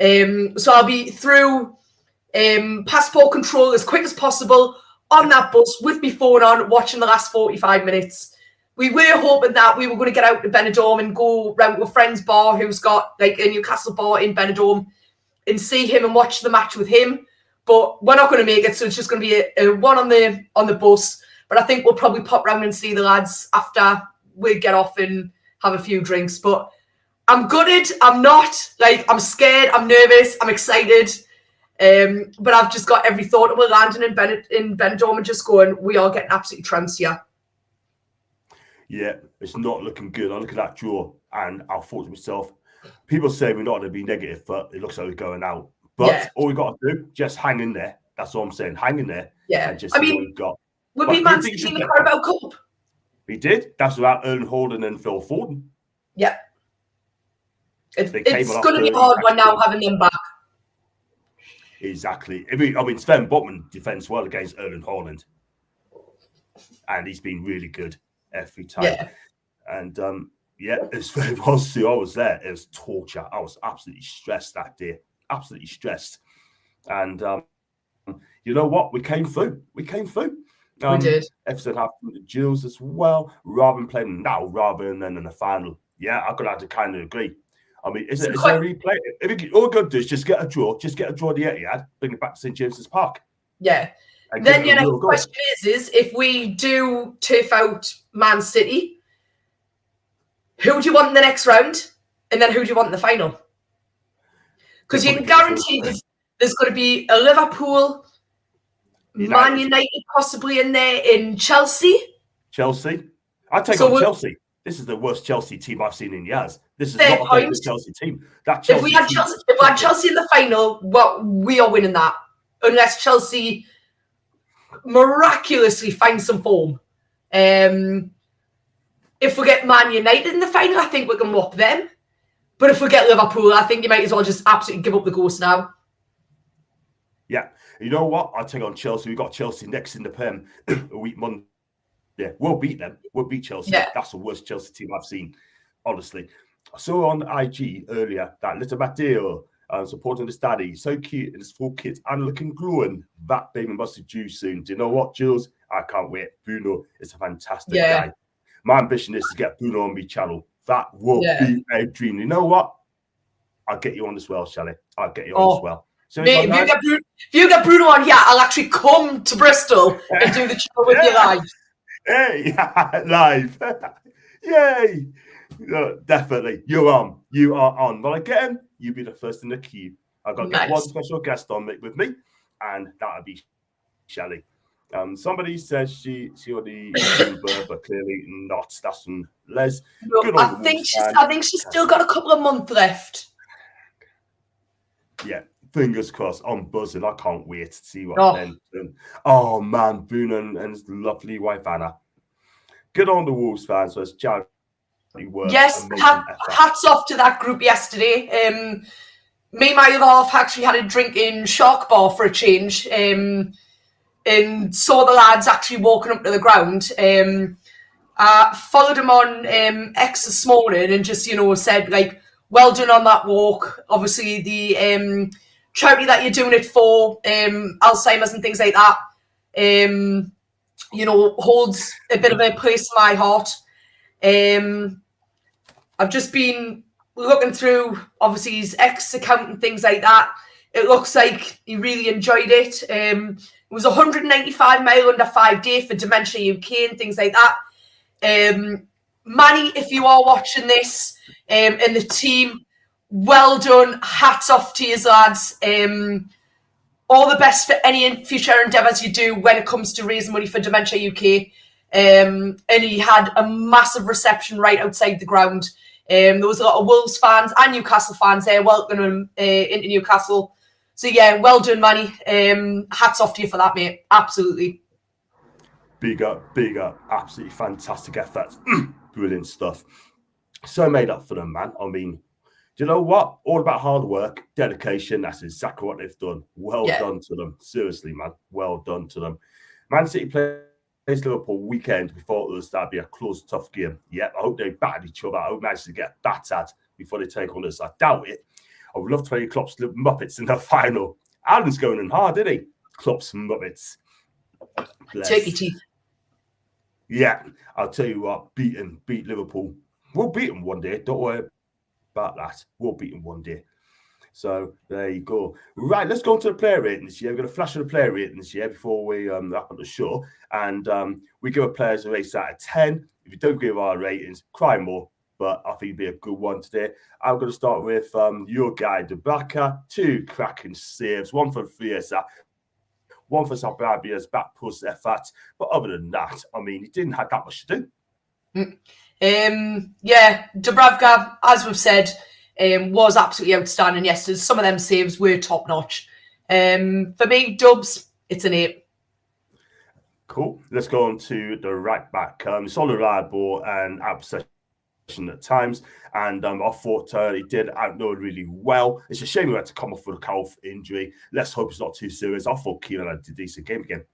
So I'll be through passport control as quick as possible on that bus with my phone on, watching the last 45 minutes. We were hoping that we were going to get out to Benidorm and go round to a friend's bar who's got like a Newcastle bar in Benidorm and see him and watch the match with him. But we're not going to make it, so it's just going to be a one on the bus. But I think we'll probably pop round and see the lads after we get off and have a few drinks. But I'm gutted. I'm not. Like, I'm scared. I'm nervous. I'm excited. But I've just got every thought of we're landing in Benidorm and just going, we are getting absolutely trounced here. Yeah, it's not looking good. I look at that draw and I thought to myself, people say we're not going to be negative, but it looks like we're going out. But all we got to do, just hang in there. That's all I'm saying. Hang in there. Yeah. And just see what we've got. We'll be Man City in the Carabao Cup. We did. That's without Erling Haaland and Phil Foden. Yeah. It's going to be a hard one now having them back. Exactly. I mean, Sven Botman defends well against Erling Haaland. And he's been really good every time. Yeah. And, it's very positive. I was there. It was torture. I was absolutely stressed that day. Absolutely stressed. And you know what? We came through. We did. Everton have the duels as well, rather than playing now, rather than in the final. Yeah, I'm going to have to kind of agree. I mean, is there a replay? All we're going to do is just get a draw at the Etihad, bring it back to St. James's Park. Yeah. Then your next question is if we do turf out Man City, who do you want in the next round? And then who do you want in the final? Because you can guarantee there's going to be a Liverpool, Man United possibly in there, in Chelsea. I take on Chelsea. This is the worst Chelsea team I've seen in years. This is not a very good Chelsea team. If we had Chelsea in the final, we are winning that. Unless Chelsea miraculously find some form. If we get Man United in the final, I think we can whoop them. But if we get Liverpool, I think you might as well just absolutely give up the ghost now. Yeah. You know what? I'll take on Chelsea. We've got Chelsea next in the Prem a week Monday. Yeah, we'll beat them. We'll beat Chelsea. Yeah. That's the worst Chelsea team I've seen, honestly. I saw on IG earlier that little Matteo supporting his daddy. So cute in his full kit and looking glowing. That baby must be due soon. Do you know what, Jules? I can't wait. Bruno is a fantastic guy. My ambition is to get Bruno on my channel. That will be a dream. You know what? I'll get you on as well, Shelly. I'll get you on as well. So mate, if you get Bruno on here, I'll actually come to Bristol and do the channel with you live. Hey, live. Yay. Definitely. You're on. You are on. When I get him, you'll be the first in the queue. I've got to get one special guest on with me, and that'll be Shelly. Somebody says she already gave birth, but clearly not. That's from Les. No, I think she's still got a couple of months left. Yeah, fingers crossed. I'm buzzing. I can't wait to see what then. Oh man, Bruno and his lovely wife Anna. Good on the Wolves fans. So it's charity work. Yes, hats off to that group yesterday. Me and my other half actually had a drink in Shark Bar for a change. And saw the lads actually walking up to the ground. Followed them on X this morning and just, said, like, well done on that walk. Obviously, the charity that you're doing it for, Alzheimer's and things like that, holds a bit of a place in my heart. I've just been looking through, obviously, his X account and things like that. It looks like he really enjoyed it. It was 195 mile under 5 day for Dementia UK and things like that. Manny, if you are watching this, and the team, well done. Hats off to you, lads. All the best for any future endeavours you do when it comes to raising money for Dementia UK. And he had a massive reception right outside the ground. There was a lot of Wolves fans and Newcastle fans there welcoming him into Newcastle. So, yeah, well done, Manny. Hats off to you for that, mate. Absolutely. Big up. Absolutely fantastic effort. Brilliant stuff. So made up for them, man. I mean, do you know what? All about hard work, dedication. That's exactly what they've done. Well done to them. Seriously, man. Well done to them. Man City played Liverpool weekend, we thought that'd be a close, tough game. Yep, I hope they battered each other. I hope they actually get battered before they take on us. I doubt it. I would love to play Klopp's Muppets in the final. Alan's going in hard, didn't he? Klopp's Muppets. Turkey teeth. Yeah, I'll tell you what, beat Liverpool. We'll beat them one day. Don't worry about that. We'll beat them one day. So there you go. Right, let's go into the player rating this year. We're going to flash on the player rating this year before we wrap up the show. And we give our players a race out of 10. If you don't give our ratings, cry more. But I think it'd be a good one today. I'm going to start with your guy, Dubaka. 2 cracking saves, 1 for Fiesa, 1 for Fabian's back post effort. But other than that, I mean, he didn't have that much to do. Yeah, Dubravka, as we've said, was absolutely outstanding yesterday. Some of them saves were top notch. For me, Dubs, it's an 8. Cool. Let's go on to the right back. Solid reliable and out possession at times, and I thought he did outload really well. It's a shame he had to come off with a calf injury. Let's hope it's not too serious. I thought Keelan had a decent game again.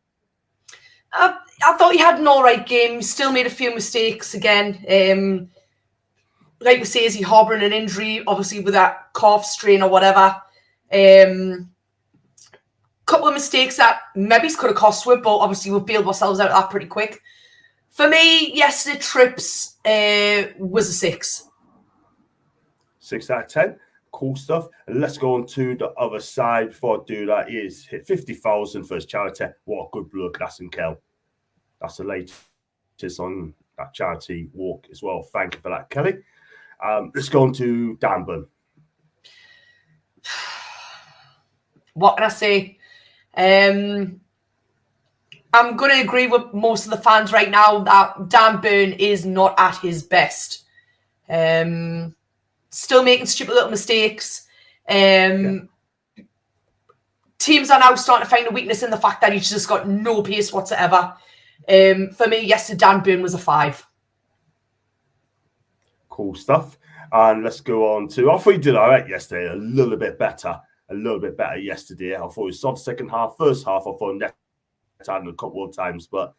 I thought he had an all right game. He still made a few mistakes again. Like we say, is he harbouring an injury? Obviously, with that calf strain or whatever. Couple of mistakes that maybe could have cost us, but obviously we've bailed ourselves out of that pretty quick. For me, yesterday, Trips was a 6. 6 out of 10. Cool stuff. And let's go on to the other side. Before I do that, he's hit 50,000 for his charity. What a good bloke, that's in Kel. That's the latest on that charity walk as well. Thank you for that, Kelly. Let's go on to Dan Burn. What can I say? I'm going to agree with most of the fans right now that Dan Burn is not at his best. Still making stupid little mistakes. Teams are now starting to find a weakness in the fact that he's just got no pace whatsoever. For me, yesterday, Dan Burn was a 5. Cool stuff. And let's go on to, I thought he did all right yesterday, a little bit better yesterday. I thought he saw the second half. First half, I thought net had a couple of times, but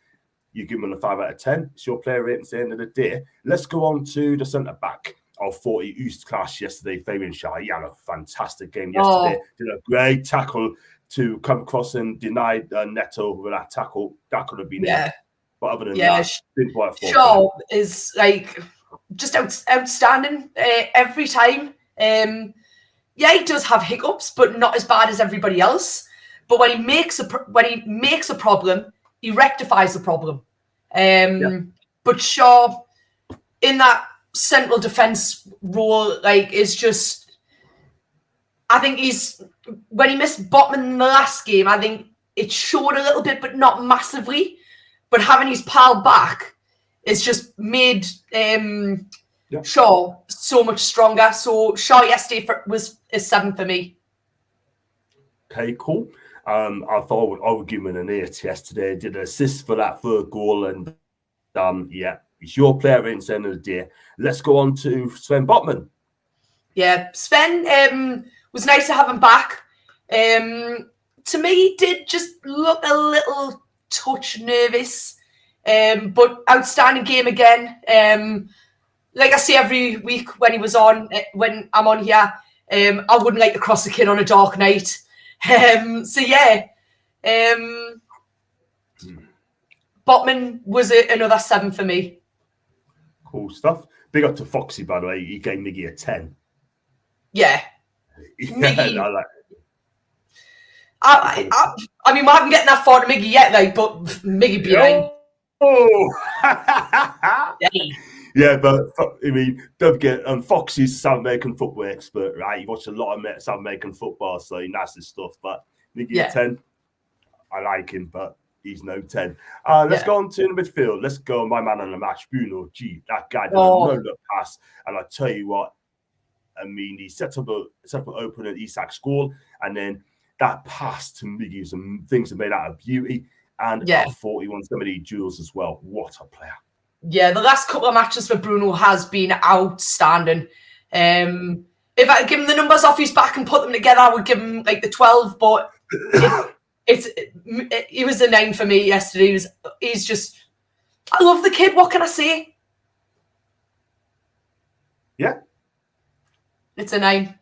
you give him a 5 out of 10. It's your player rating at the end of the day. Let's go on to the centre back. I thought he used class yesterday. Fabian, he had a fantastic game yesterday. Did a great tackle to come across and deny Neto with that tackle. That could have been it. But other than that, Shaw is like just outstanding every time. He does have hiccups, but not as bad as everybody else. But when he makes a problem, he rectifies the problem. But Shaw, in that central defense role, is just. I think when he missed Botman in the last game, I think it showed a little bit, but not massively. But having his pal back has just made Shaw so much stronger. So Shaw yesterday was a 7 for me. Okay, cool. I thought I would give him an 8 yesterday. Did an assist for that third goal, and he's your player at the end of the day. Let's go on to Sven Botman. Yeah, Sven was nice to have him back. To me, he did just look a little touch nervous, but outstanding game again. Like I say every week when I'm on here, I wouldn't like to cross a kid on a dark night. Botman was another 7 for me. Cool stuff. Big up to Foxy, by the way. He gave Miggy a 10. Yeah. Miggy. I like it. I mean, we haven't getting that far to Miggy yet, but Miggy behind. Yeah, but I mean, don't forget, Foxy's a South American football expert, right? He watched a lot of South American football, so he knows his stuff. But Miggy a 10. I like him, but he's no 10. Let's go on to the midfield. Let's go, my man on the match, Bruno. That guy did a no-look pass. And I tell you what, I mean, he set up an open at Isak's goal, and then that pass to Miggy, some things are made out of beauty. And I thought he won so many duels as well. What a player. Yeah, the last couple of matches for Bruno has been outstanding. If I give him the numbers off his back and put them together, I would give him like the 12, but he was a 9 for me yesterday. He's just I love the kid. What can I say? Yeah. It's a 9.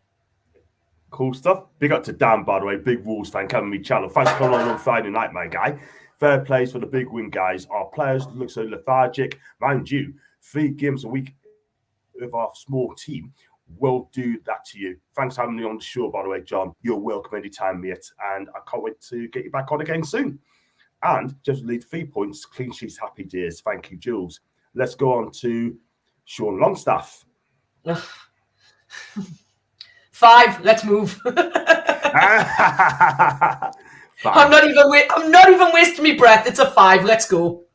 Cool stuff. Big up to Dan, by the way. Big Wolves fan, coming me channel. Thanks for coming on Friday night, my guy. Fair plays for the big win, guys. Our players look so lethargic. Mind you, 3 games a week with our small team will do that to you. Thanks for having me on the show, by the way, John. You're welcome anytime, mate. And I can't wait to get you back on again soon. And just lead 3 points, clean sheets, happy days. Thank you, Jules. Let's go on to Sean Longstaff. 5. Let's move. I'm not even wasting my breath. It's a 5. Let's go.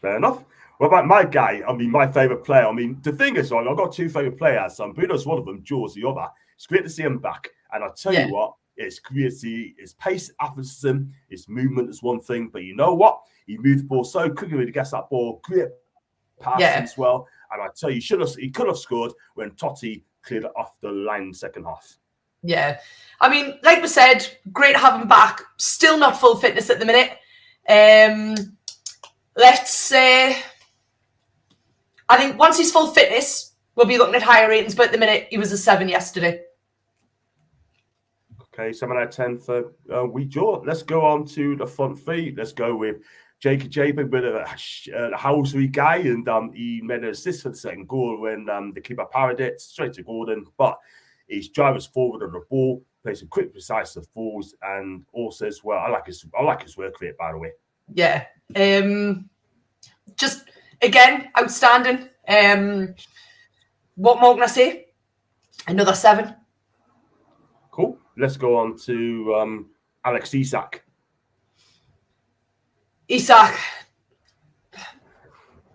Fair enough. What about my guy? I mean, my favourite player. I mean, the thing is, I've got 2 favourite players. Bruno's one of them, Jules the other. It's great to see him back. And I'll tell you what, it's great to see his pace, athleticism, his movement is one thing. But you know what? He moved the ball so quickly when he gets that ball. Great passing as well. And I tell you, he could have scored when Totti cleared it off the line in the second half. Yeah. I mean, like we said, great to have him back. Still not full fitness at the minute. Let's say, I think once he's full fitness, we'll be looking at higher ratings. But at the minute, he was a 7 yesterday. Okay, 7 out of 10 for Wee Joe. Let's go on to the front 3. Let's go with Jake Jabin, with a HOWAY guy, and he made an assist for the second goal when the keeper parried it straight to Gordon. But his drive was forward on the ball, plays some quick, precise falls, and also as well, I like his work rate, by the way. Yeah. Just again, outstanding. What more can I say? Another 7. Cool. Let's go on to Alex Isak. Isak,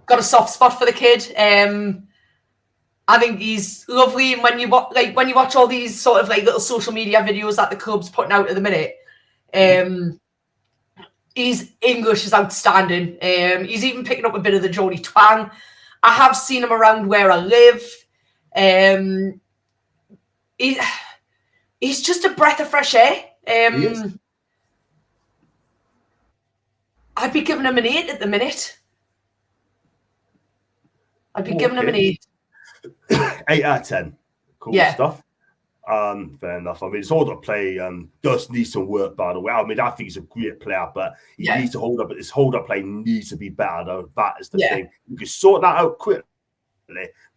got a soft spot for the kid. I think he's lovely, and when you watch all these sort of like little social media videos that the club's putting out at the minute, his English is outstanding. He's even picking up a bit of the Geordie twang. I have seen him around where I live. He's just a breath of fresh air. I'd be giving him an 8 at the minute. I'd be giving him an 8. 8 out of 10. Cool stuff. Fair enough. I mean, his hold-up play does need some work, by the way. I mean, I think he's a great player, but he needs to hold up. His hold-up play needs to be better, though. That is the thing. You can sort that out quickly,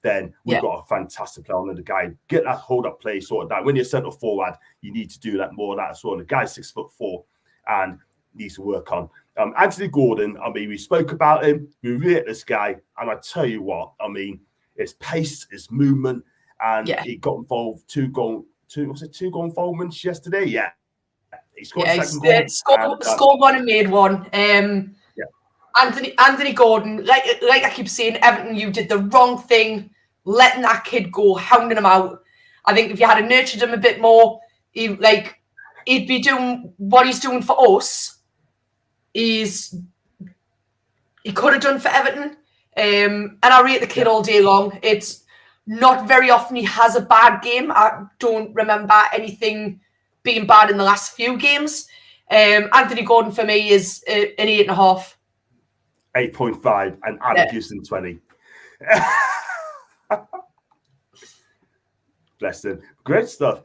then we've got a fantastic player on the guy. Get that hold-up play sorted out. When you're centre forward, you need to do that more of that as well. The guy's 6'4" and needs to work on. Anthony Gordon, I mean, we spoke about him. We rate this guy, and I tell you what, I mean, his pace, his movement, and he got involved 2 goal involvements yesterday. Yeah, he scored second goal. Scored 1 and made 1. Anthony Gordon, like I keep saying, Everton, you did the wrong thing, letting that kid go, hounding him out. I think if you had nurtured him a bit more, he'd be doing what he's doing for us. He could have done for Everton. And I rate the kid all day long. It's not very often he has a bad game. I don't remember anything being bad in the last few games. Anthony Gordon for me is an 8.5. 8.5, and Adam gives him 20. Bless him. Great stuff.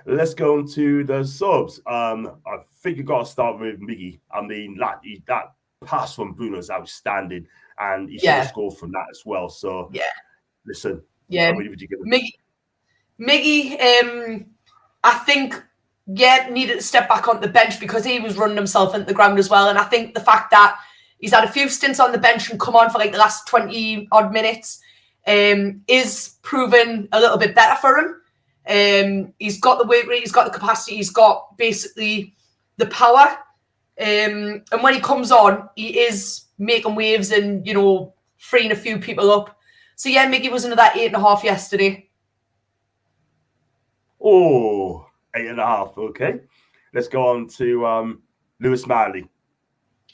Let's go on to the subs. I think you've got to start with Miggy. I mean, that pass from Bruno is outstanding, and he should have scored from that as well. So, listen. Yeah, would you give him? Miggy, I think, needed to step back on the bench because he was running himself into the ground as well. And I think the fact that he's had a few stints on the bench and come on for like the last 20-odd minutes is proving a little bit better for him. He's got the weight rate, he's got the capacity, he's got basically the power. And when he comes on, he is making waves and, freeing a few people up. So, Miggy was into that 8.5 yesterday. Oh, 8.5. Okay. Let's go on to Lewis Marley.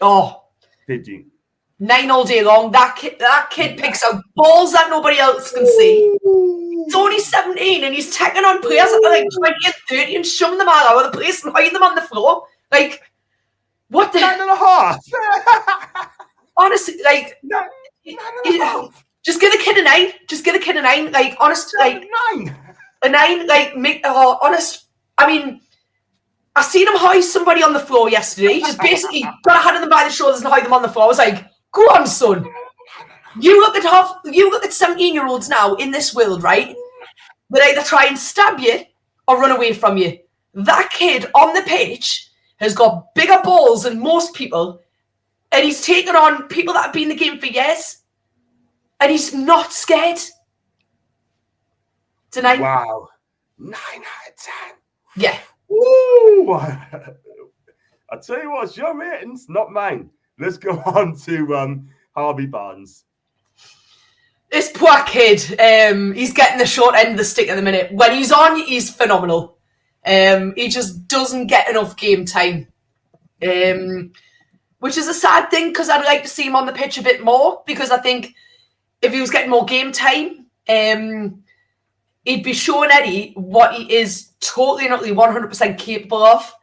Oh. Did you? 9 all day long. That kid picks out balls that nobody else can see. He's only 17 and he's taking on players that are like 20 and 30 and shoving them all out of the place and hiding them on the floor. Like, what the? 9.5. honestly, like, just give the kid a 9. Just give the kid a 9. Like, honest, like, 9. A 9. Like, honest. I mean, I seen him hoist somebody on the floor yesterday. He just basically got a hand of them by the shoulders and hoisted them on the floor. I was like, go on, son. You look at 17-year-olds now in this world, right? They either try and stab you or run away from you. That kid on the pitch has got bigger balls than most people, and he's taken on people that have been in the game for years, and he's not scared. It's a 9. Wow. 9 out of 10. Yeah. Ooh. I tell you what, it's your ratings, not mine. Let's go on to Harvey Barnes. This poor kid, he's getting the short end of the stick at the minute. When he's on, he's phenomenal. He just doesn't get enough game time, which is a sad thing because I'd like to see him on the pitch a bit more, because I think if he was getting more game time, he'd be showing Eddie what he is totally and utterly 100% capable of.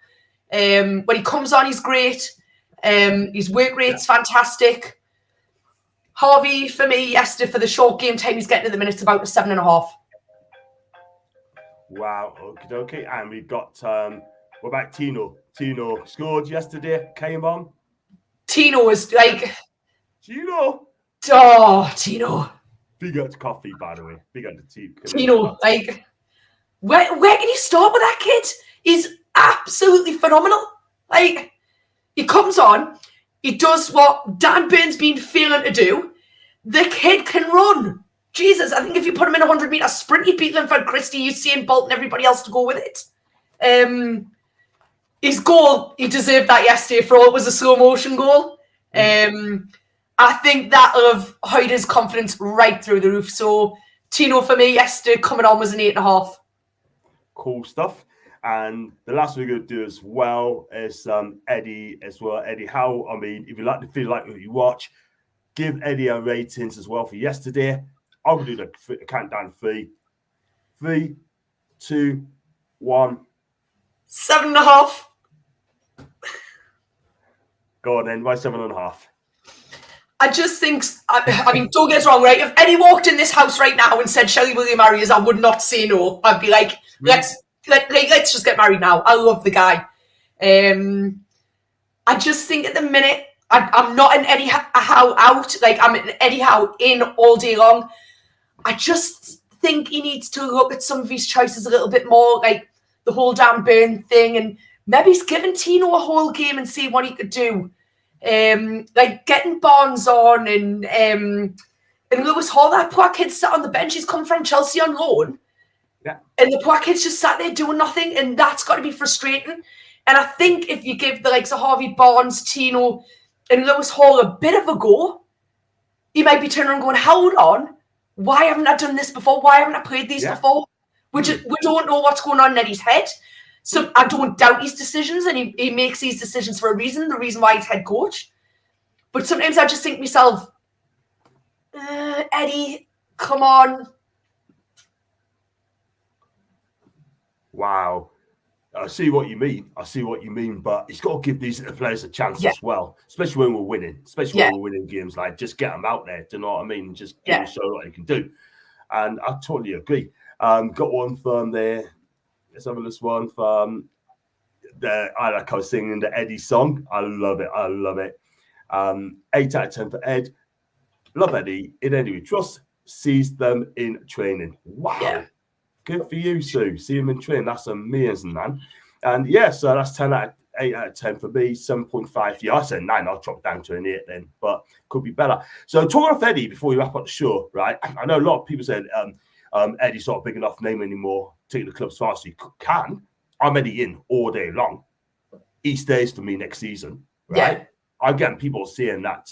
When he comes on, he's great. His work rate's fantastic. Harvey, for me, yesterday, for the short game time he's getting at the minute, it's about a 7.5. Wow, okay. And we've got, what about Tino? Tino scored yesterday, came on. Tino was like... Tino! Oh, Tino. Big up to coffee, by the way. Big up to tea. Tino, like... Where can you start with that kid? He's absolutely phenomenal. Like, he comes on, he does what Dan Burns been failing to do. The kid can run. Jesus, I think if you put him in a 100-meter sprint, he'd beat Linford Christie, Usain Bolt, and everybody else to go with it. His goal, he deserved that yesterday for all it was a slow motion goal. I think that'll have hid his confidence right through the roof. So Tino, for me, yesterday coming on was an 8.5. Cool stuff. And the last we're going to do as well is Eddie as well. Eddie Howe. I mean, if you like to feel like what you watch, give Eddie a ratings as well for yesterday. I'm going to do the countdown 3. 3, 2, 1. 7.5. Go on then. Why 7.5? I just think, I mean, don't get us wrong, right? If Eddie walked in this house right now and said, Shelly, will you marry us? I would not say no. I'd be like, let's just get married now. I love the guy. I just think at the minute, I'm not an Eddie Howe out. Like, I'm an Eddie Howe in all day long. I just think he needs to look at some of his choices a little bit more, like the whole Dan Burn thing, and maybe he's given Tino a whole game and see what he could do. Like getting Barnes on and Lewis Hall, that poor kid sat on the bench. He's come from Chelsea on loan. Yeah. And the poor kid's just sat there doing nothing, and that's got to be frustrating. And I think if you give the likes of Harvey Barnes, Tino, and Lewis Hall a bit of a go, he might be turning around going, hold on, why haven't I done this before? Why haven't I played these before? We don't know what's going on in Eddie's head. So I don't doubt his decisions, and he makes these decisions for a reason, the reason why he's head coach. But sometimes I just think to myself, Eddie, come on. Wow. I see what you mean. But he's got to give these players a chance as well, especially when we're winning. When we're winning games, like just get them out there. Do you know what I mean? Just give them show what they can do. And I totally agree. Got one from there. Let's have a list one from I was singing the Eddie song. I love it. 8 out of 10 for Ed. Love Eddie. In Eddie we trust. Sees them in training. Wow. Yeah. Good for you, Sue. See him in training. That's amazing, man. And so that's 8 out of 10 for me. 7.5 for you. I said 9. I'll drop down to an 8 then, but could be better. So talking of Eddie before we wrap up the show, right? I know a lot of people said Eddie's not a big enough name anymore. Take the club as far as he can. I'm Eddie in all day long. He stays for me next season, right? Yeah. I'm getting people saying that,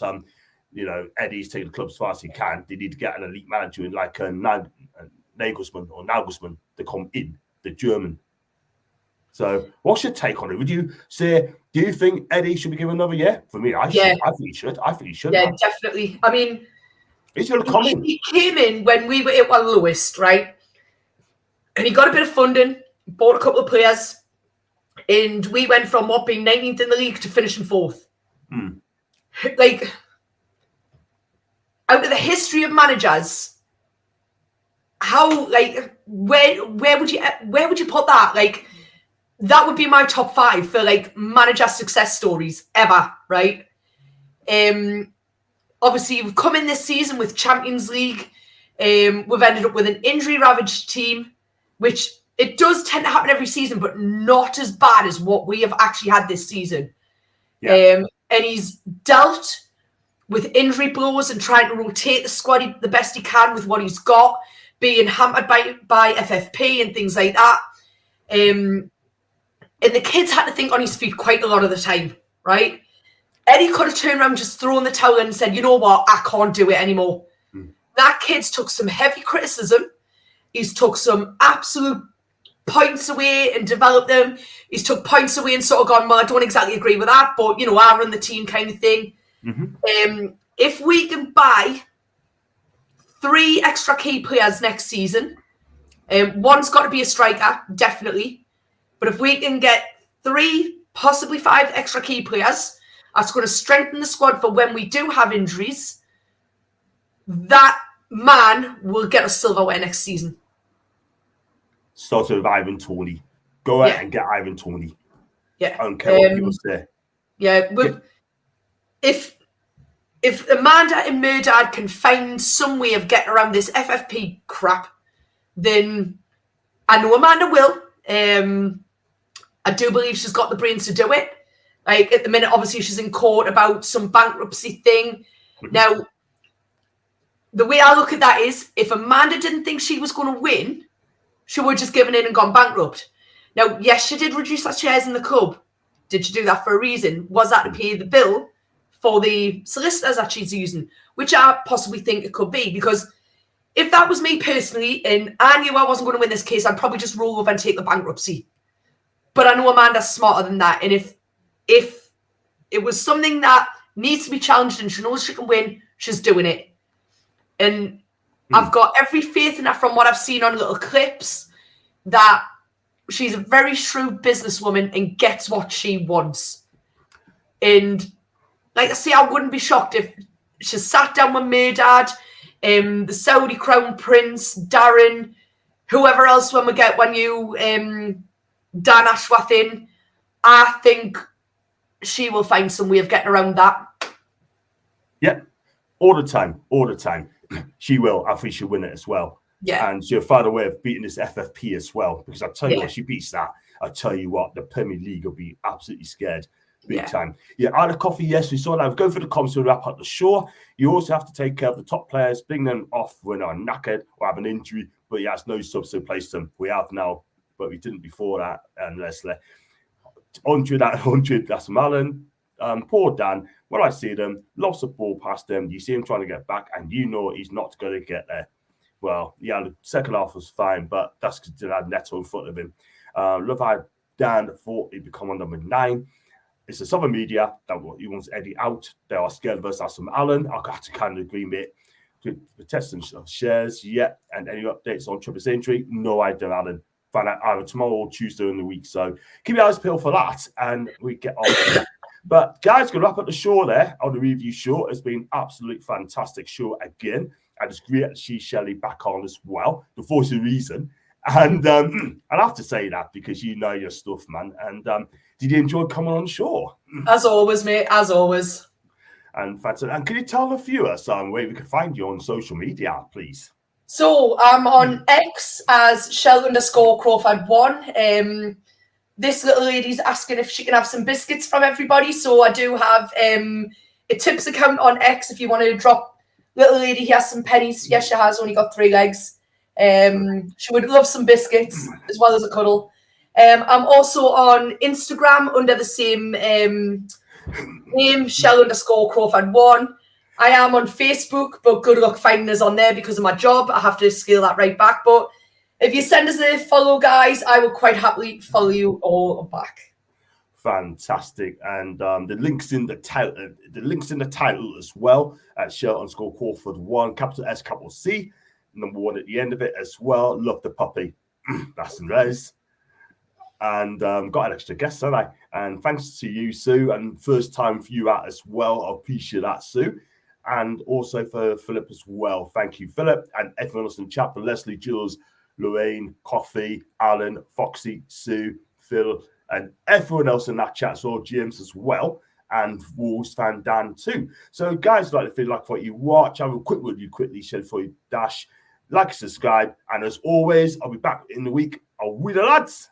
Eddie's taking the club as far as he can. They need to get an elite manager in like Nagelsmann to come in, the German. So what's your take on it? Would you say, do you think Eddie should be given another year? For me, I think he should. Yeah, man. Definitely. I mean, he's going to come in. He came in when we were at our lowest, right? And he got a bit of funding, bought a couple of players, and we went from being 19th in the league to finishing 4th. Like, out of the history of managers, how, like, where would you put that? Like, that would be my top 5 for, like, manager success stories ever, right? Obviously, we've come in this season with Champions League. We've ended up with an injury-ravaged team, which it does tend to happen every season, but not as bad as what we have actually had this season. Yeah. And he's dealt with injury blows and trying to rotate the squad the best he can with what he's got, being hampered by FFP and things like that. And the kids had to think on his feet quite a lot of the time, right? Eddie could have turned around and just thrown the towel in and said, you know what, I can't do it anymore. That kid's took some heavy criticism. He's took some absolute points away and developed them. He's took points away and sort of gone, well, I don't exactly agree with that, but, you know, I run the team kind of thing. If we can buy 3 extra key players next season, one's got to be a striker, definitely. But if we can get 3, possibly 5 extra key players, that's going to strengthen the squad for when we do have injuries. That man will get us silverware next season. Started with Ivan Toney. Go out and get Ivan Toney. Yeah. I don't care what people say. Yeah. If Amanda and Murdad can find some way of getting around this FFP crap, then I know Amanda will. I do believe she's got the brains to do it. Like, at the minute, obviously, she's in court about some bankruptcy thing. Now, the way I look at that is, if Amanda didn't think she was going to win, she would have just given in and gone bankrupt. Now, yes, she did reduce her shares in the club. Did she do that for a reason? Was that to pay the bill for the solicitors that she's using? Which I possibly think it could be, because if that was me personally and I knew I wasn't going to win this case, I'd probably just roll over and take the bankruptcy. But I know Amanda's smarter than that. And if it was something that needs to be challenged and she knows she can win, she's doing it. And I've got every faith in her from what I've seen on little clips, that she's a very shrewd businesswoman and gets what she wants. And like I say, I wouldn't be shocked if she sat down with Murdad, the Saudi Crown Prince, Darren, whoever else when you Dan Ashworth in. I think she will find some way of getting around that. Yeah. All the time. She will. I think she'll win it as well. Yeah. And she'll find a way of beating this FFP as well. Because I tell you what, she beats that. I tell you what, the Premier League will be absolutely scared. Big time. Yeah, out of coffee, yes, we saw that. We'll go for the comms to wrap up the show. You also have to take care of the top players, bring them off when they're knackered or have an injury. But yeah, it's no subs to replace them. We have now, but we didn't before that. And Leslie, 100 out of 100, that's Malin. Poor Dan, when I see them, lost the ball past them. You see him trying to get back, and you know he's not going to get there. Well, yeah, the second half was fine, but that's because they had Neto in front of him. Love how Dan thought he'd become on number 9. It's the Southern media that he wants Eddie out. They are scared of us. That's from Alan. I got to kind of agree, mate. The testing shares, yeah. And any updates on Tripp's injury? No idea, Alan. Find out either tomorrow or Tuesday in the week. So keep your eyes peeled for that, and we get on with that. But guys, going to wrap up the show there on the review show. It's been an absolutely fantastic show again. And it's great to see Shelly back on as well, the voice of reason. And I'll have to say that because you know your stuff, man. And did you enjoy coming on the show? As always, mate, as always. And fantastic. And can you tell the viewers where we can find you on social media, please? So I'm on X as Shell_Crawford1. This little lady's asking if she can have some biscuits from everybody. So I do have a tips account on X if you want to drop. Little lady, he has some pennies. Yes, she has only got 3 legs. She would love some biscuits as well as a cuddle. I'm also on Instagram under the same name, Shell_Crawford1. I am on Facebook, but good luck finding us on there because of my job. I have to scale that right back. But if you send us a follow, guys, I will quite happily follow you all back. Fantastic. And the links in the title as well at Shell_Crawford1, capital S, capital C, number 1 at the end of it as well. Love the puppy. That's in res. And got an extra guest, haven't I? And thanks to you, Sue, and first time for you out as well. I appreciate that, Sue. and also for Philip as well. Thank you, Philip, and everyone else in chat, for Leslie, Jules, Lorraine, Coffee, Alan, Foxy, Sue, Phil, and everyone else in that chat, so GMs as well, and Wolves fan Dan too. So guys, like if you like what you watch, I will quick with you quickly, share for you dash, like, subscribe, and as always, I'll be back in the week. I'll with the lads.